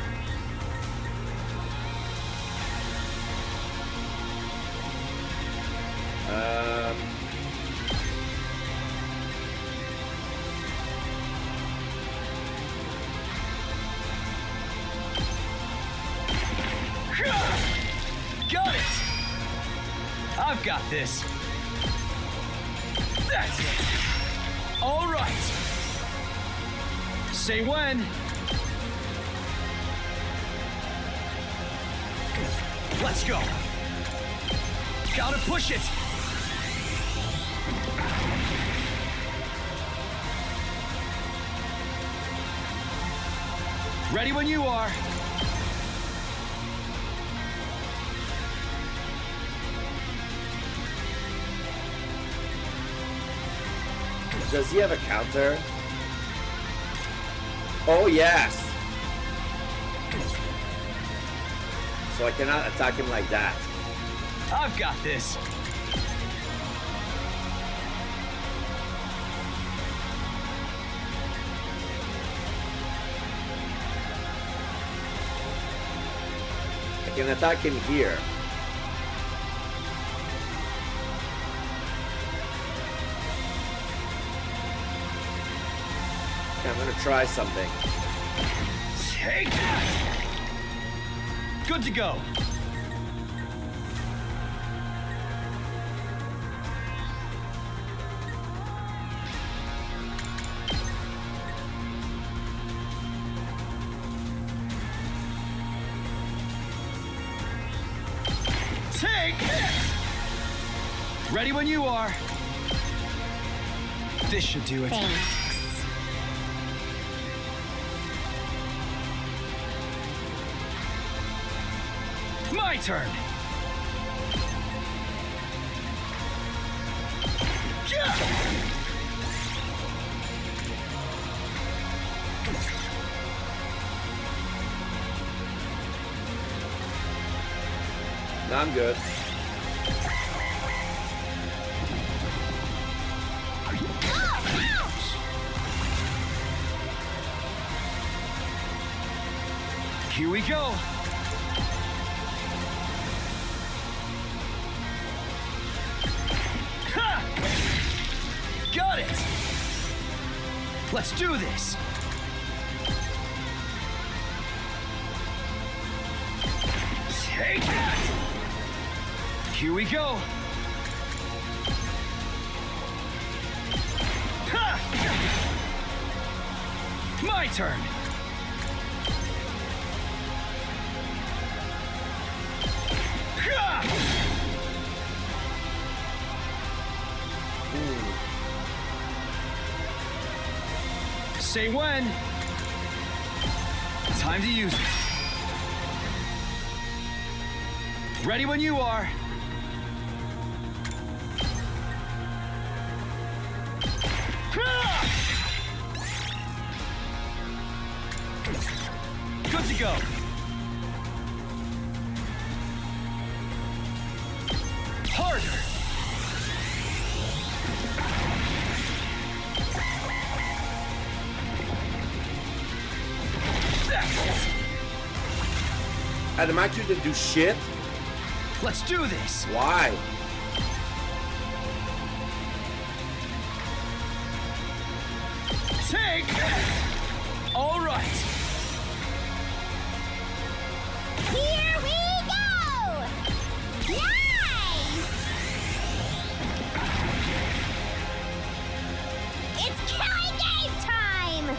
Got it! I've got this. That's it. All right. Say when. Let's go. Gotta push it. Ready when you are. Does he have a counter? Oh, yes! So I cannot attack him like that. I've got this. I can attack him here. Okay, I'm gonna try something. Take that! Good to go. Take this! Ready when you are. This should do it. Thanks. My turn. No, I'm good. Here we go. Let's do this! Take that! Here we go! Ha! My turn! Ha! Say when. Time to use it. Ready when you are. Good to go. Harder. And am I going to do shit? Let's do this. Why? Take. All right. Here we go! Nice! It's killing game time!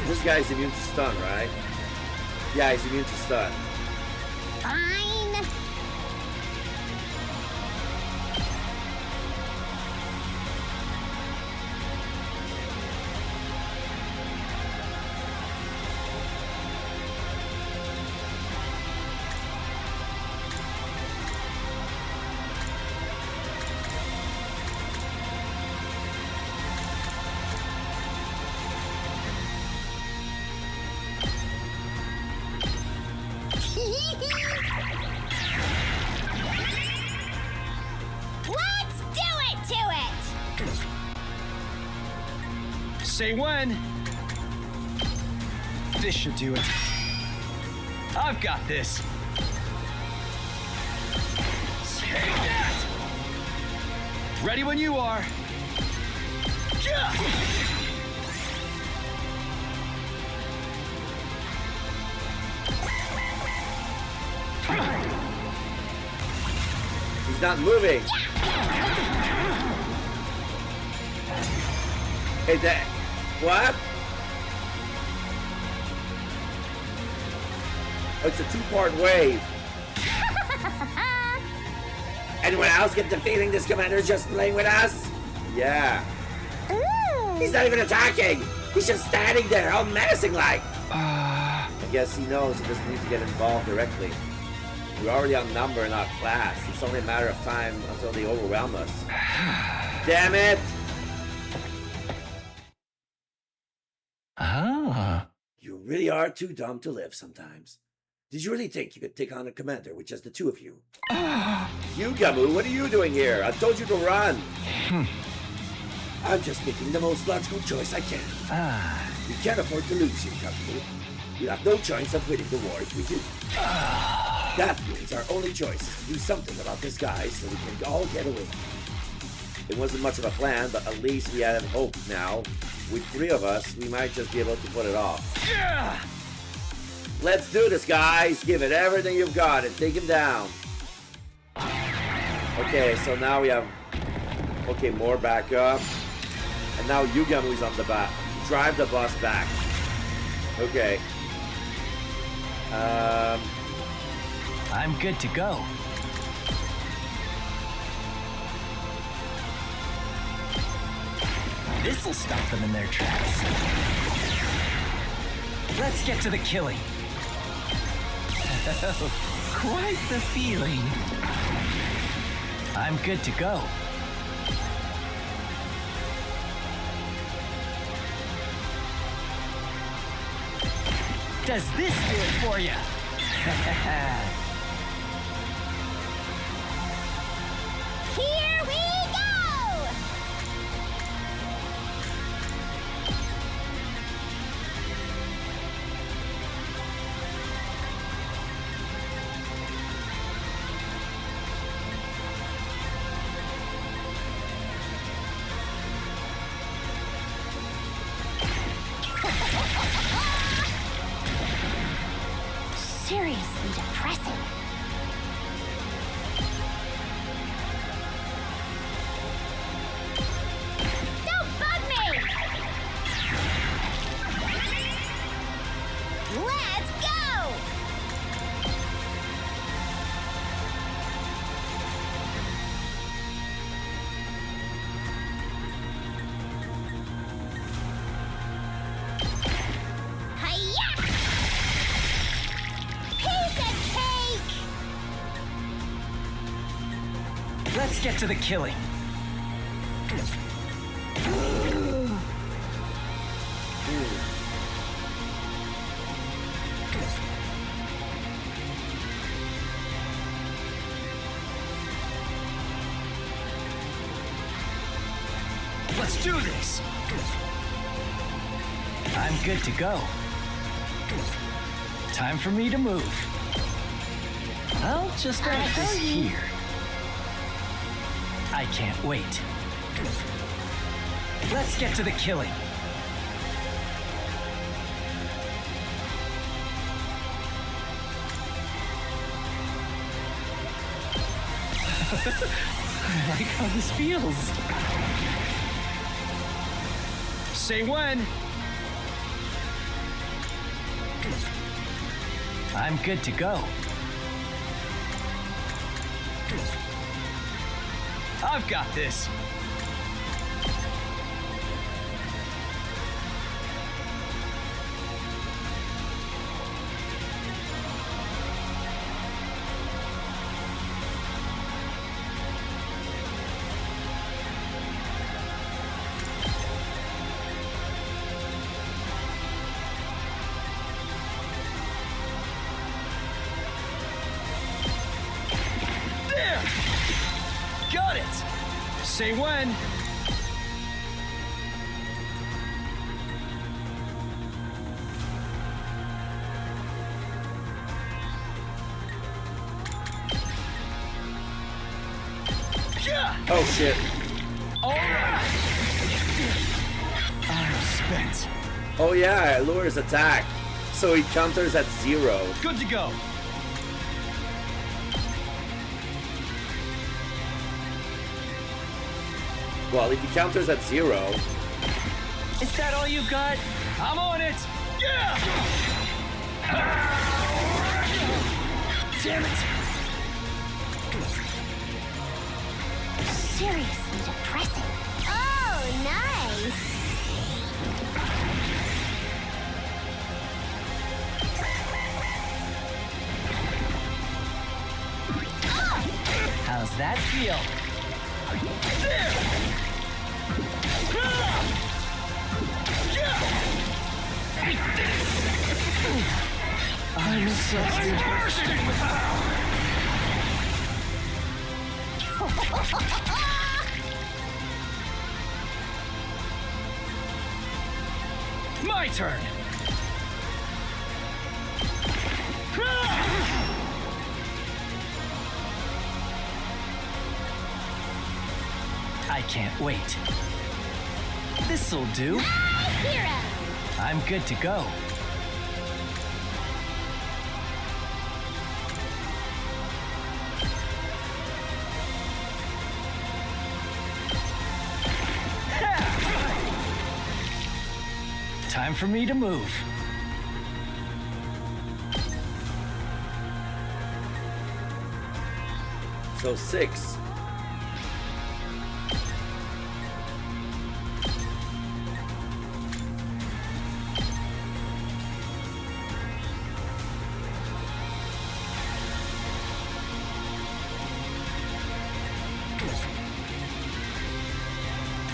This guy's immune to stun, right? Yeah, he's immune to stun. Fine. Let's do it to it! Say when. This should do it. I've got this. Take that! Ready when you are. Yeah! He's not moving. Hey, that. What? Oh, it's a two-part wave. Anyone else get the feeling this commander's just playing with us? Yeah. He's not even attacking. He's just standing there, all menacing like. I guess he knows he doesn't need to get involved directly. We're already outnumbered in our class. It's only a matter of time until they overwhelm us. Damn it! Ah. You really are too dumb to live sometimes. Did you really think you could take on a commander with just the two of you? You, Gamu, what are you doing here? I told you to run. I'm just making the most logical choice I can. We can't afford to lose you, Gamu. We have no chance of winning the war if we do. That means our only choice is to do something about this guy so we can all get away. It wasn't much of a plan, but at least we have hope now. With three of us, we might just be able to put it off. Yeah! Let's do this, guys. Give it everything you've got and take him down. Okay, so now we have... Okay, more backup. And now Yugamu's on the back. Drive the bus back. Okay. I'm good to go. This'll stop them in their tracks. Let's get to the killing. Quite the feeling. I'm good to go. Does this do it for you? Seriously depressing. Don't bug me! Let's go! Hiya! Piece of cake! Let's get to the killing. Let's do this. I'm good to go. Time for me to move. I'll just add this here. I can't wait. Let's get to the killing. I like how this feels. Say when. I'm good to go. I've got this. There! Got it! Say when. Yeah! Oh shit. All right. I'm spent. Oh yeah, it lures attack. So he counters at 0. Good to go. Well, if he counters at 0, Is that all you got? I'm on it. Yeah! Damn it. Seriously depressing. Oh, nice. How's that feel? I'm so My turn. I can't wait. This'll do. Hero. I'm good to go. Time for me to move. so 6.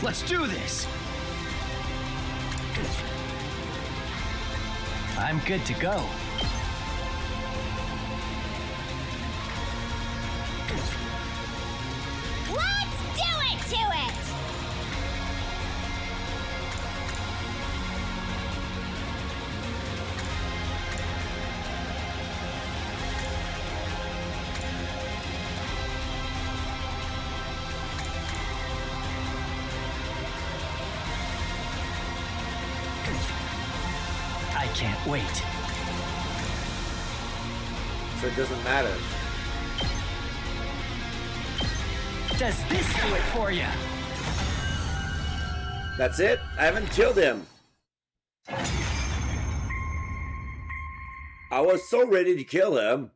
Let's do this. I'm good to go. Let's do it to it! I can't wait. so it doesn't matter. Does this do it for you? That's it? I haven't killed him. I was so ready to kill him.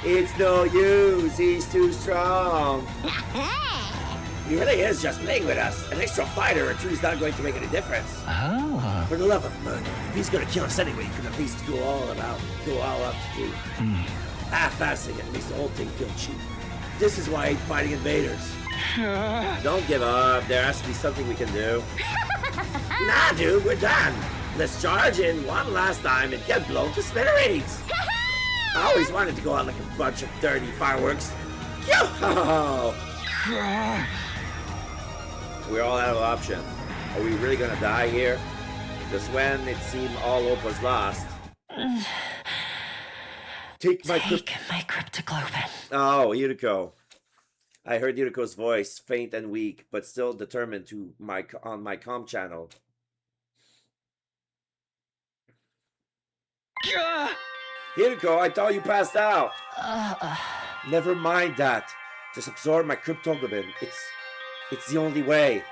It's no use, he's too strong. He really is just playing with us. An extra fighter or two is not going to make any difference. Oh. For the love of murder, if he's gonna kill us anyway, he could at least go all up to do. Half-assing it makes the whole thing feel cheap. This is why I hate fighting invaders. Don't give up. There has to be something we can do. Nah, dude, we're done. Let's charge in one last time and get blown to smithereens. I always wanted to go out like a bunch of dirty fireworks. Yo! We're all out of option. Are we really gonna die here? Just when it seemed all hope was lost. Take my cryptoglobin. Oh, Yuriko. I heard Yuriko's voice, faint and weak, but still determined to on my comm channel. Yuriko, I thought you passed out. Never mind that. Just absorb my cryptoglobin. It's the only way.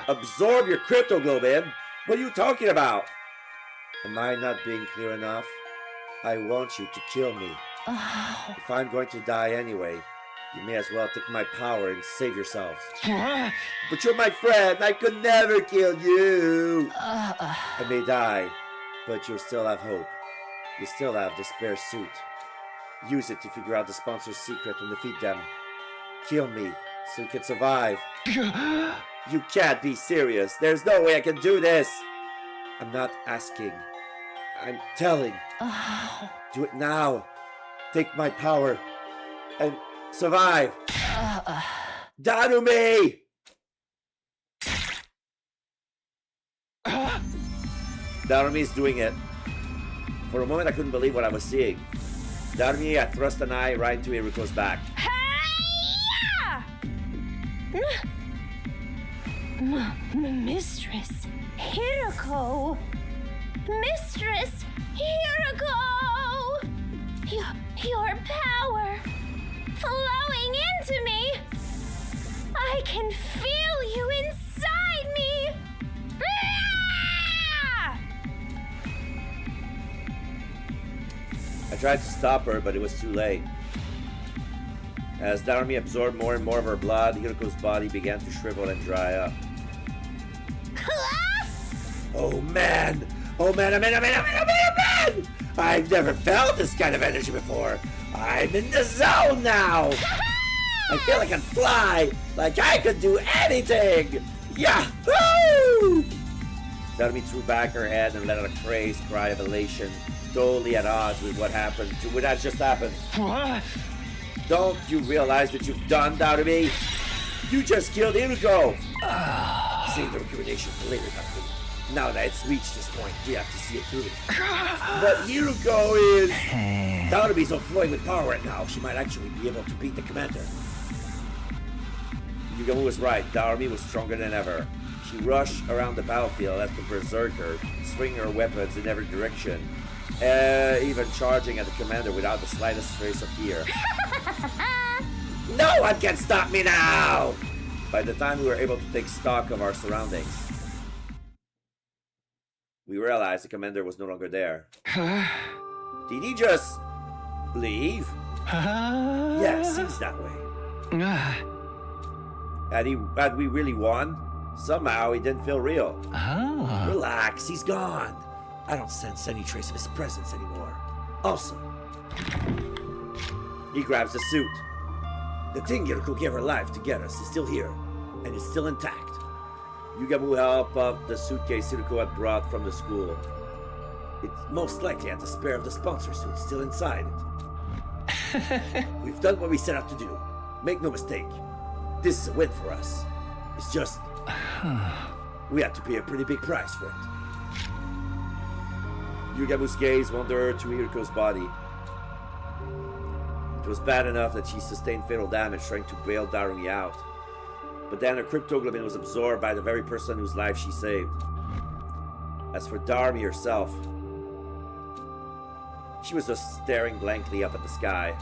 Absorb your cryptoglobin? What are you talking about? Am I not being clear enough? I want you to kill me. If I'm going to die anyway, you may as well take my power and save yourselves. But you're my friend. I could never kill you. I may die, but you'll still have hope. You still have the spare suit. Use it to figure out the sponsor's secret and defeat them. Kill me so you can survive. You can't be serious. There's no way I can do this. I'm not asking. I'm telling. Do it now. Take my power and survive. Darumi! Darumi's doing it. For a moment, I couldn't believe what I was seeing. Darumi had thrust an eye right into Yuriko's back. Mistress Hiroko! Mistress Hiroko! Your power flowing into me! I can feel you inside me! I tried to stop her, but it was too late. As Darumi absorbed more and more of her blood, Hiriko's body began to shrivel and dry up. Oh man! Oh man, oh man, oh man, oh man, oh man, oh man! I've never felt this kind of energy before. I'm in the zone now! I feel like I can fly, like I could do anything! Yahoo! Darumi threw back her head and let out a crazed cry of elation, totally at odds with what had just happened. What? Don't you realize what you've done, Darumi? You just killed Hiriko! Save the recrimination for later, Darumi. Now that it's reached this point, we have to see it through. But Hiriko is... Darumi's overflowing with power right now. She might actually be able to beat the commander. Yugamu was right. Darumi was stronger than ever. She rushed around the battlefield like a berserker, swinging her weapons in every direction, even charging at the commander without the slightest trace of fear. No one can stop me now! By the time we were able to take stock of our surroundings, we realized the commander was no longer there. Did he just leave? Yeah, seems that way. Had we really won? Somehow he didn't feel real. Relax, he's gone. I don't sense any trace of his presence anymore. Also, he grabs the suit. The thing Yuriko gave her life to get us is still here, and it's still intact. Yugamu helped up the suitcase Yuriko had brought from the school. It most likely had the spare of the sponsor suit still inside it. We've done what we set out to do. Make no mistake. This is a win for us. It's just... we had to pay a pretty big price for it. Yugamu's gaze wandered to Hiriko's body. It was bad enough that she sustained fatal damage trying to bail Darumi out. But then her cryptoglobin was absorbed by the very person whose life she saved. As for Darmi herself, she was just staring blankly up at the sky.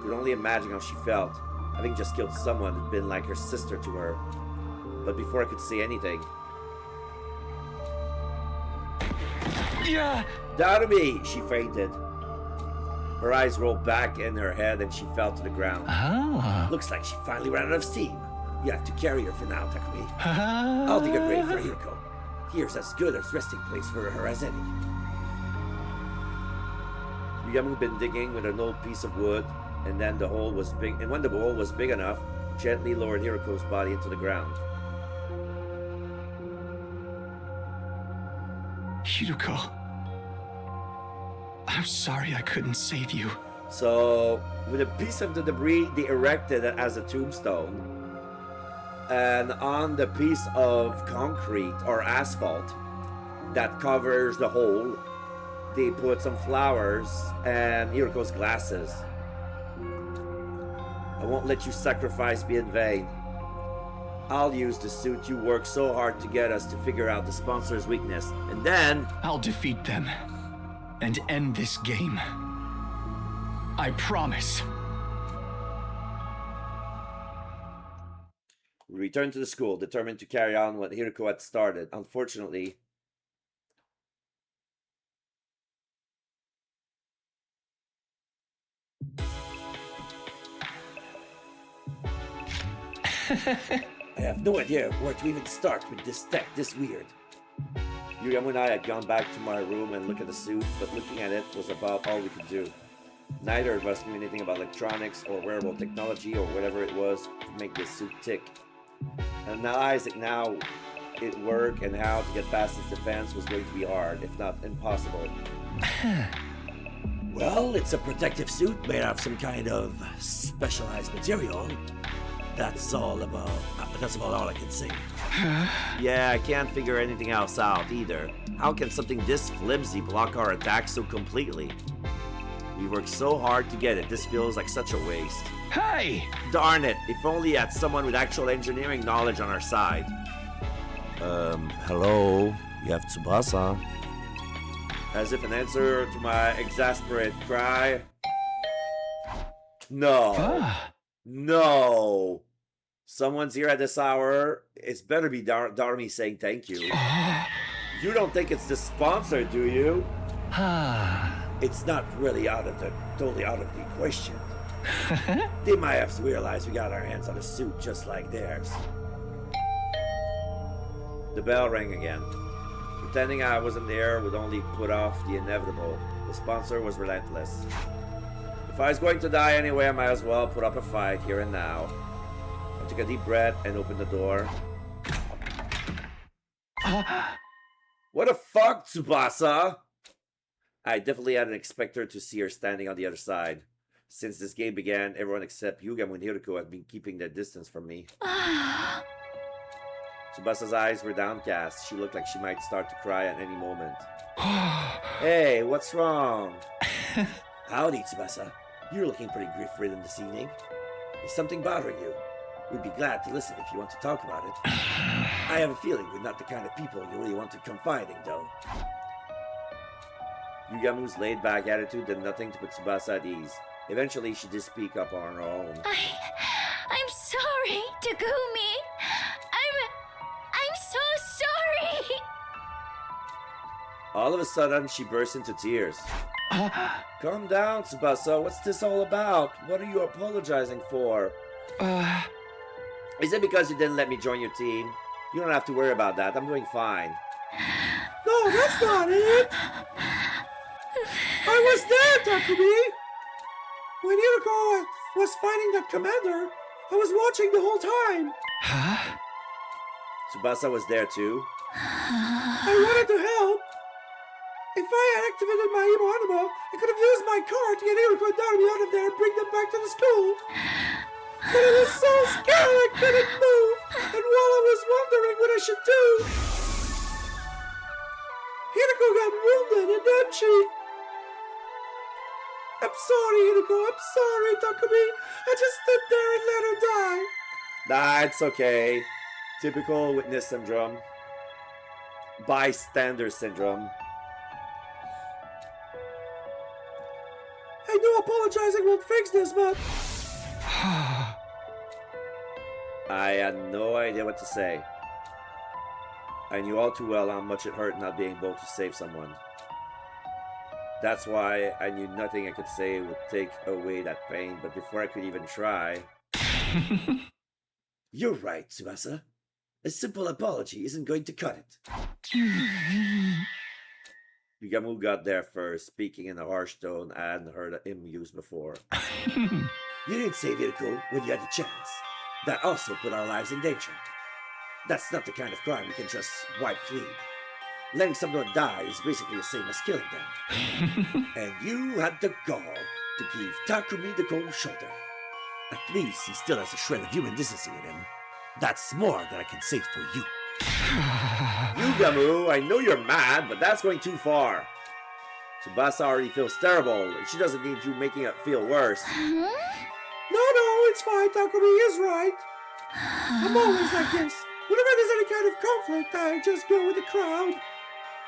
Could only imagine how she felt, having just killed someone who'd been like her sister to her. But before I could say anything... Darmi! She fainted. Her eyes rolled back in her head and she fell to the ground. Looks like she finally ran out of steam. You have to carry her for now, Takumi. I'll dig a grave for Hiroko. Here's as good a resting place for her as any. Yuyamu had been digging with an old piece of wood, and then the hole was big. And when the hole was big enough, gently lowered Hiroko's body into the ground. Hiroko. I'm sorry I couldn't save you. So, with a piece of the debris, they erected it as a tombstone. And on the piece of concrete or asphalt that covers the hole, they put some flowers and Hiroko's glasses. I won't let you sacrifice me in vain. I'll use the suit you worked so hard to get us to figure out the sponsor's weakness, and then... I'll defeat them and end this game. I promise. We returned to the school, determined to carry on what Hiroko had started. Unfortunately... I have no idea where to even start with this tech this weird. Yuyamu and I had gone back to my room and looked at the suit, but looking at it was about all we could do. Neither of us knew anything about electronics or wearable technology or whatever it was to make this suit tick. Analyzing now it worked and how to get past its defense was going to be hard, if not impossible. Well, it's a protective suit made out of some kind of specialized material. That's all about all I can say. Yeah, I can't figure anything else out either. How can something this flimsy block our attacks so completely? We worked so hard to get it. This feels like such a waste. Hey! Darn it, if only had someone with actual engineering knowledge on our side. Hello? You have Tsubasa? As if an answer to my exasperate cry. No. No. Someone's here at this hour. It's better be Darmi saying thank you. You don't think it's the sponsor, do you? It's not really totally out of the equation. They might have realized we got our hands on a suit just like theirs. The bell rang again. Pretending I wasn't there would only put off the inevitable. The sponsor was relentless. If I was going to die anyway, I might as well put up a fight here and now. I took a deep breath and opened the door. What the fuck, Tsubasa? I definitely hadn't expected to see her standing on the other side. Since this game began, everyone except Yuyamu and Hiroko had been keeping their distance from me. Tsubasa's eyes were downcast. She looked like she might start to cry at any moment. Hey, what's wrong? Howdy, Tsubasa. You're looking pretty grief-ridden this evening. Is something bothering you? We'd be glad to listen if you want to talk about it. I have a feeling we're not the kind of people you really want to confide in, though. Yuyamu's laid-back attitude did nothing to put Tsubasa at ease. Eventually, she did speak up on her own. I'm sorry, Takumi. I'm so sorry. All of a sudden, she burst into tears. Calm down, Tsubasa. What's this all about? What are you apologizing for? Is it because you didn't let me join your team? You don't have to worry about that. I'm doing fine. No, that's not it. I was there, Takumi. When Hiroko was fighting that commander, I was watching the whole time. Huh? Tsubasa was there too. I wanted to help. If I had activated my Emo Animo, I could have used my car to get Hiroko and Darmi out of there and bring them back to the school. But I was so scared I couldn't move, and while I was wondering what I should do, Hiroko got wounded and then she... I'm sorry, Hiroko, I'm sorry, Takumi. I just stood there and let her die. Nah, it's okay. Typical witness syndrome. bystander syndrome. I know apologizing won't fix this, but I had no idea what to say. I knew all too well how much it hurt not being able to save someone. That's why I knew nothing I could say would take away that pain, but before I could even try... You're right, Tsubasa. A simple apology isn't going to cut it. Yugamu got there first, speaking in a harsh tone I hadn't heard him use before. You didn't save Hiriko when you had the chance. That also put our lives in danger. That's not the kind of crime we can just wipe clean. Letting someone die is basically the same as killing them. And you had the gall to give Takumi the cold shoulder. At least he still has a shred of human decency in him. That's more than I can say for you. Yugamu, I know you're mad, but that's going too far. Tsubasa already feels terrible, and she doesn't need you making it feel worse. no, it's fine. Takumi is right. I'm always like this. Whenever there's any kind of conflict, I just go with the crowd.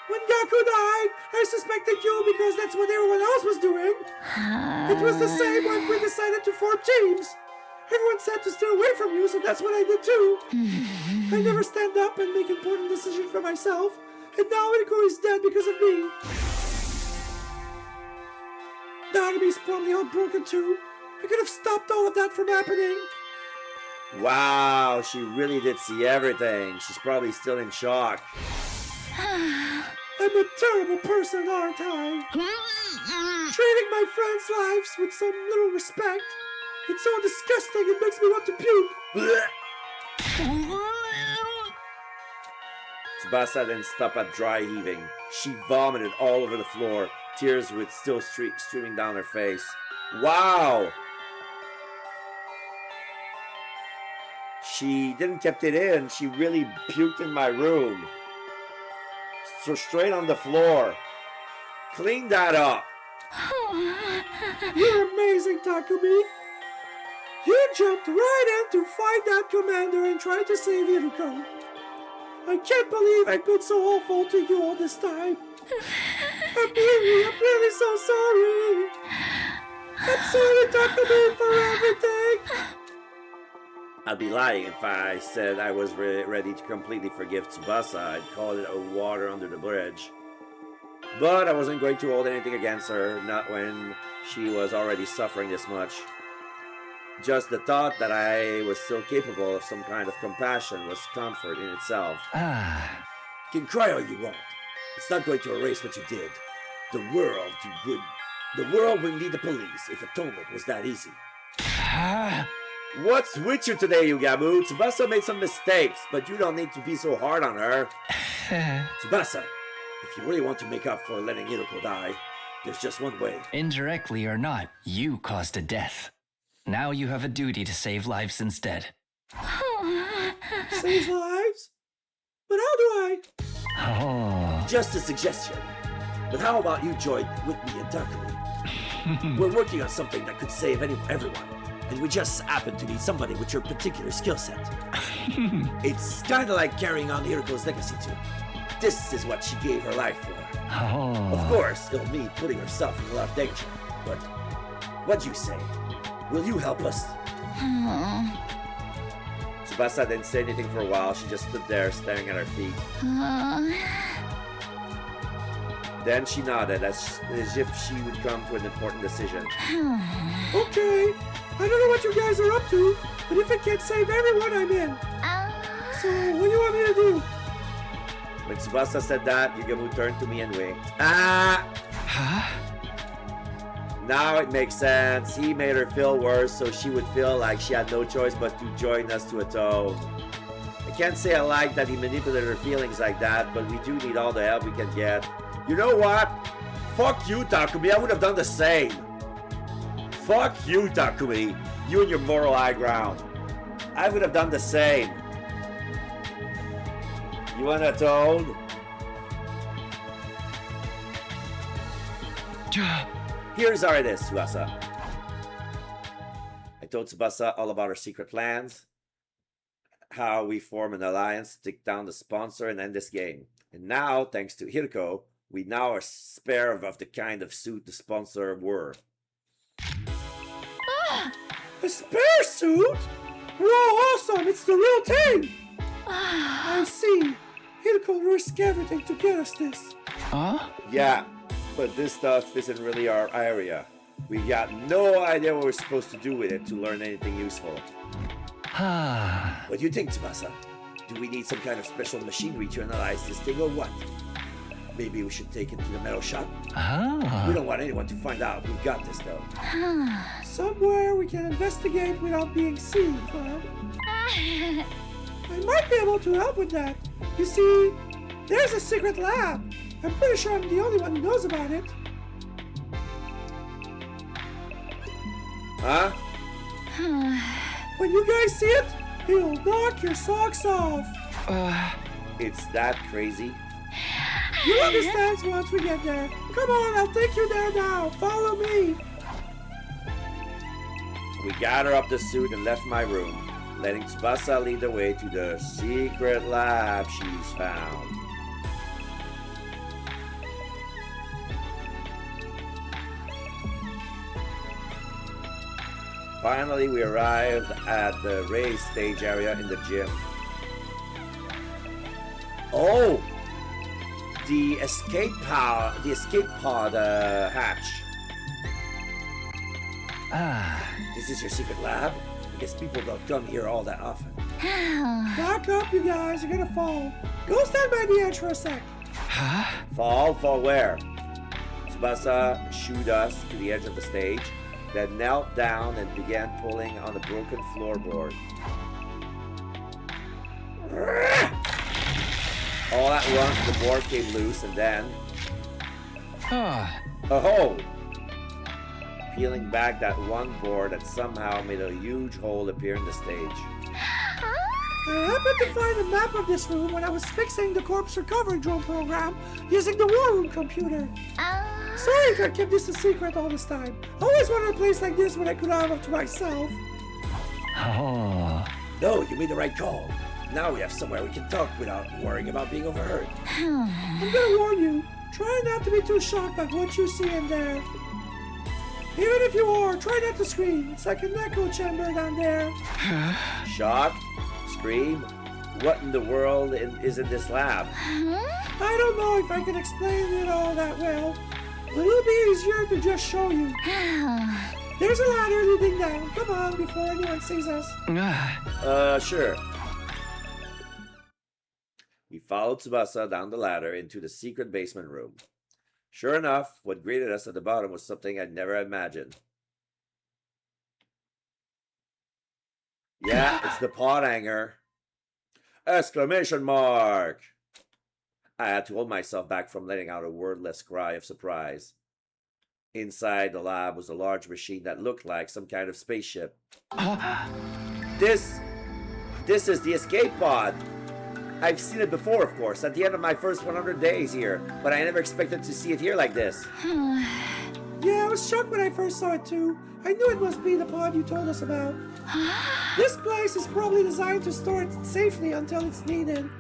When Gaku died, I suspected you because that's what everyone else was doing. It was the same when we decided to form teams. Everyone said to stay away from you, so that's what I did too. I never stand up and make important decisions for myself, and now Hiriko is dead because of me. Narumi's probably heartbroken too. I could have stopped all of that from happening. Wow, she really did see everything. She's probably still in shock. I'm a terrible person, aren't I? Treating my friends' lives with some little respect. It's so disgusting, it makes me want to puke. Tsubasa didn't stop at dry heaving. She vomited all over the floor, tears would still streaming down her face. Wow! She didn't keep it in, she really puked in my room. So straight on the floor. Clean that up. You're amazing, Takumi. You jumped right in to fight that commander and try to save Hiriko. I can't believe I've been so awful to you all this time. I'm really so sorry. I'm sorry, Takumi, for everything. I'd be lying if I said I was ready to completely forgive Tsubasa. I'd call it a water under the bridge. But I wasn't going to hold anything against her, not when she was already suffering this much. Just the thought that I was still capable of some kind of compassion was comfort in itself. You can cry all you want. It's not going to erase what you did. The world would need the police if atonement was that easy. What's with you today, Yugamu? Tsubasa made some mistakes, but you don't need to be so hard on her. Tsubasa, if you really want to make up for letting Hiroko die, there's just one way. Indirectly or not, you caused a death. Now you have a duty to save lives instead. Save lives? But how do I? Oh. Just a suggestion. But how about you join with me and Takumi? We're working on something that could save everyone. And we just happen to need somebody with your particular skill set. It's kind of like carrying on Hiriko's legacy too. This is what she gave her life for. Oh. Of course, it'll mean putting herself in a lot of danger. But what do you say? Will you help us? Tsubasa didn't say anything for a while. She just stood there staring at her feet. Then she nodded as if she would come to an important decision. Okay. I don't know what you guys are up to, but if it can save everyone, I'm in. So, what do you want me to do? When Tsubasa said that, Yugamu turned to me and winked. Huh? Now it makes sense. He made her feel worse, so she would feel like she had no choice but to join us to atone. I can't say I like that he manipulated her feelings like that, but we do need all the help we can get. You know what? Fuck you, Takumi. I would have done the same. Fuck you, Takumi. You and your moral high ground. I would have done the same. You want to atone? Here's how it is, Tsubasa. I told Tsubasa all about our secret plans, how we form an alliance to take down the sponsor and end this game. And now, thanks to Hirko, we now are spare of the kind of suit the sponsor wore. A spare suit? Whoa, awesome! It's the real thing! I see. Hirko risked everything to get us this. Huh? Yeah, but this stuff isn't really our area. We got no idea what we're supposed to do with it to learn anything useful. What do you think, Tsubasa? Do we need some kind of special machinery to analyze this thing or what? Maybe we should take it to the metal shop? We don't want anyone to find out we got this though. Somewhere we can investigate without being seen, huh? I might be able to help with that. You see, there's a secret lab. I'm pretty sure I'm the only one who knows about it. Huh? When you guys see it, it'll knock your socks off. It's that crazy? You'll understand once we get there. Come on, I'll take you there now. Follow me. We got her up the suit and left my room, letting Tsubasa lead the way to the secret lab she's found. Finally, we arrived at the race stage area in the gym. Oh! The escape pod hatch. This is your secret lab? I guess people don't come here all that often. Back up, you guys. You're gonna fall. Go stand by the edge for a sec. Fall? Fall where? Tsubasa shooed us to the edge of the stage, then knelt down and began pulling on the broken floorboard. All at once, the board came loose and then... Oh! Peeling back that one board that somehow made a huge hole appear in the stage. I happened to find a map of this room when I was fixing the corpse recovery drone program using the war room computer. Sorry if I kept this a secret all this time. I always wanted a place like this when I could have it to myself. No, you made the right call. Now we have somewhere we can talk without worrying about being overheard. I'm gonna warn you, try not to be too shocked by what you see in there. Even if you are, try not to scream. It's like an echo chamber down there. Shock? Scream? What in the world is in this lab? I don't know if I can explain it all that well. But it'll be easier to just show you. There's a ladder leading down. Come on, before anyone sees us. Sure. We followed Tsubasa down the ladder into the secret basement room. Sure enough, what greeted us at the bottom was something I'd never imagined. Yeah, it's the pod hanger. Exclamation mark! I had to hold myself back from letting out a wordless cry of surprise. Inside the lab was a large machine that looked like some kind of spaceship. This is the escape pod. I've seen it before, of course, at the end of my first 100 days here, but I never expected to see it here like this. Yeah, I was shocked when I first saw it too. I knew it must be the pod you told us about. This place is probably designed to store it safely until it's needed.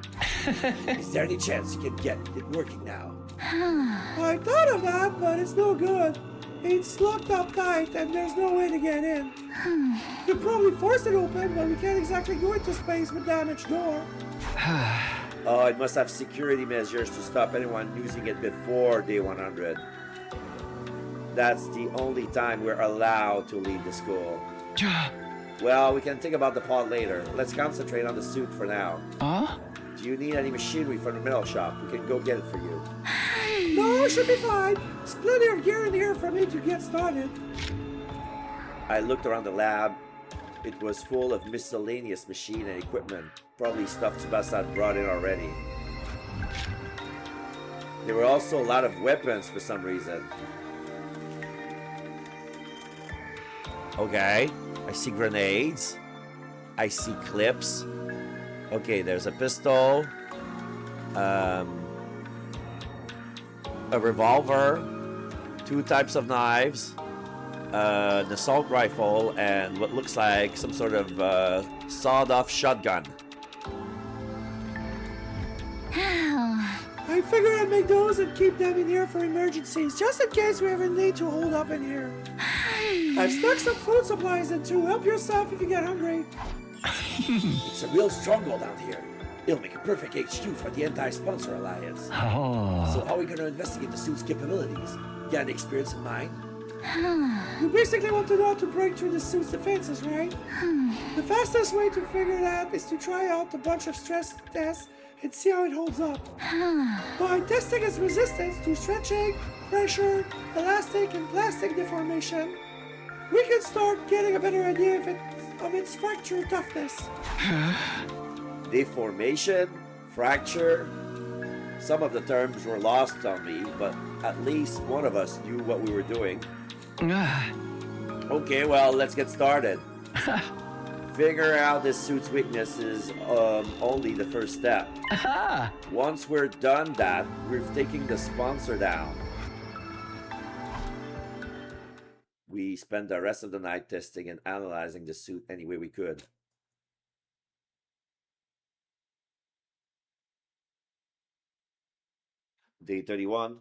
Is there any chance you can get it working now? I thought of that, but it's no good. It's locked up tight and there's no way to get in. You could probably force it open, but we can't exactly go into space with damaged door. Oh, it must have security measures to stop anyone using it before day 100. That's the only time we're allowed to leave the school. Well, we can think about the pod later. Let's concentrate on the suit for now. Do you need any machinery from the metal shop? We can go get it for you. No, it should be fine. There's plenty of gear in here for me to get started. I looked around the lab. It was full of miscellaneous machine and equipment, probably stuff Tsubasa had brought in already. There were also a lot of weapons for some reason. Okay, I see grenades. I see clips. Okay, there's a pistol. A revolver. 2 types of knives. An assault rifle, and what looks like some sort of sawed-off shotgun. I I figure I'd make those and keep them in here for emergencies, just in case we ever need to hold up in here. I've stuck some food supplies in too. Help yourself if you get hungry. It's a real stronghold down here. It'll make a perfect HQ for the Anti-Sponsor Alliance. Oh. So how are we going to investigate the suit's capabilities? Got any experience in mind? You basically want to know how to break through the suit's defenses, right? The fastest way to figure that is to try out a bunch of stress tests and see how it holds up. By testing its resistance to stretching, pressure, elastic, and plastic deformation, we can start getting a better idea of its fracture toughness. Deformation? Fracture? Some of the terms were lost on me, but at least one of us knew what we were doing. Okay, well, let's get started. Figure out this suit's weakness is only the first step. Once we're done that, we're taking the sponsor down. We spent the rest of the night testing and analyzing the suit any way we could. Day 31.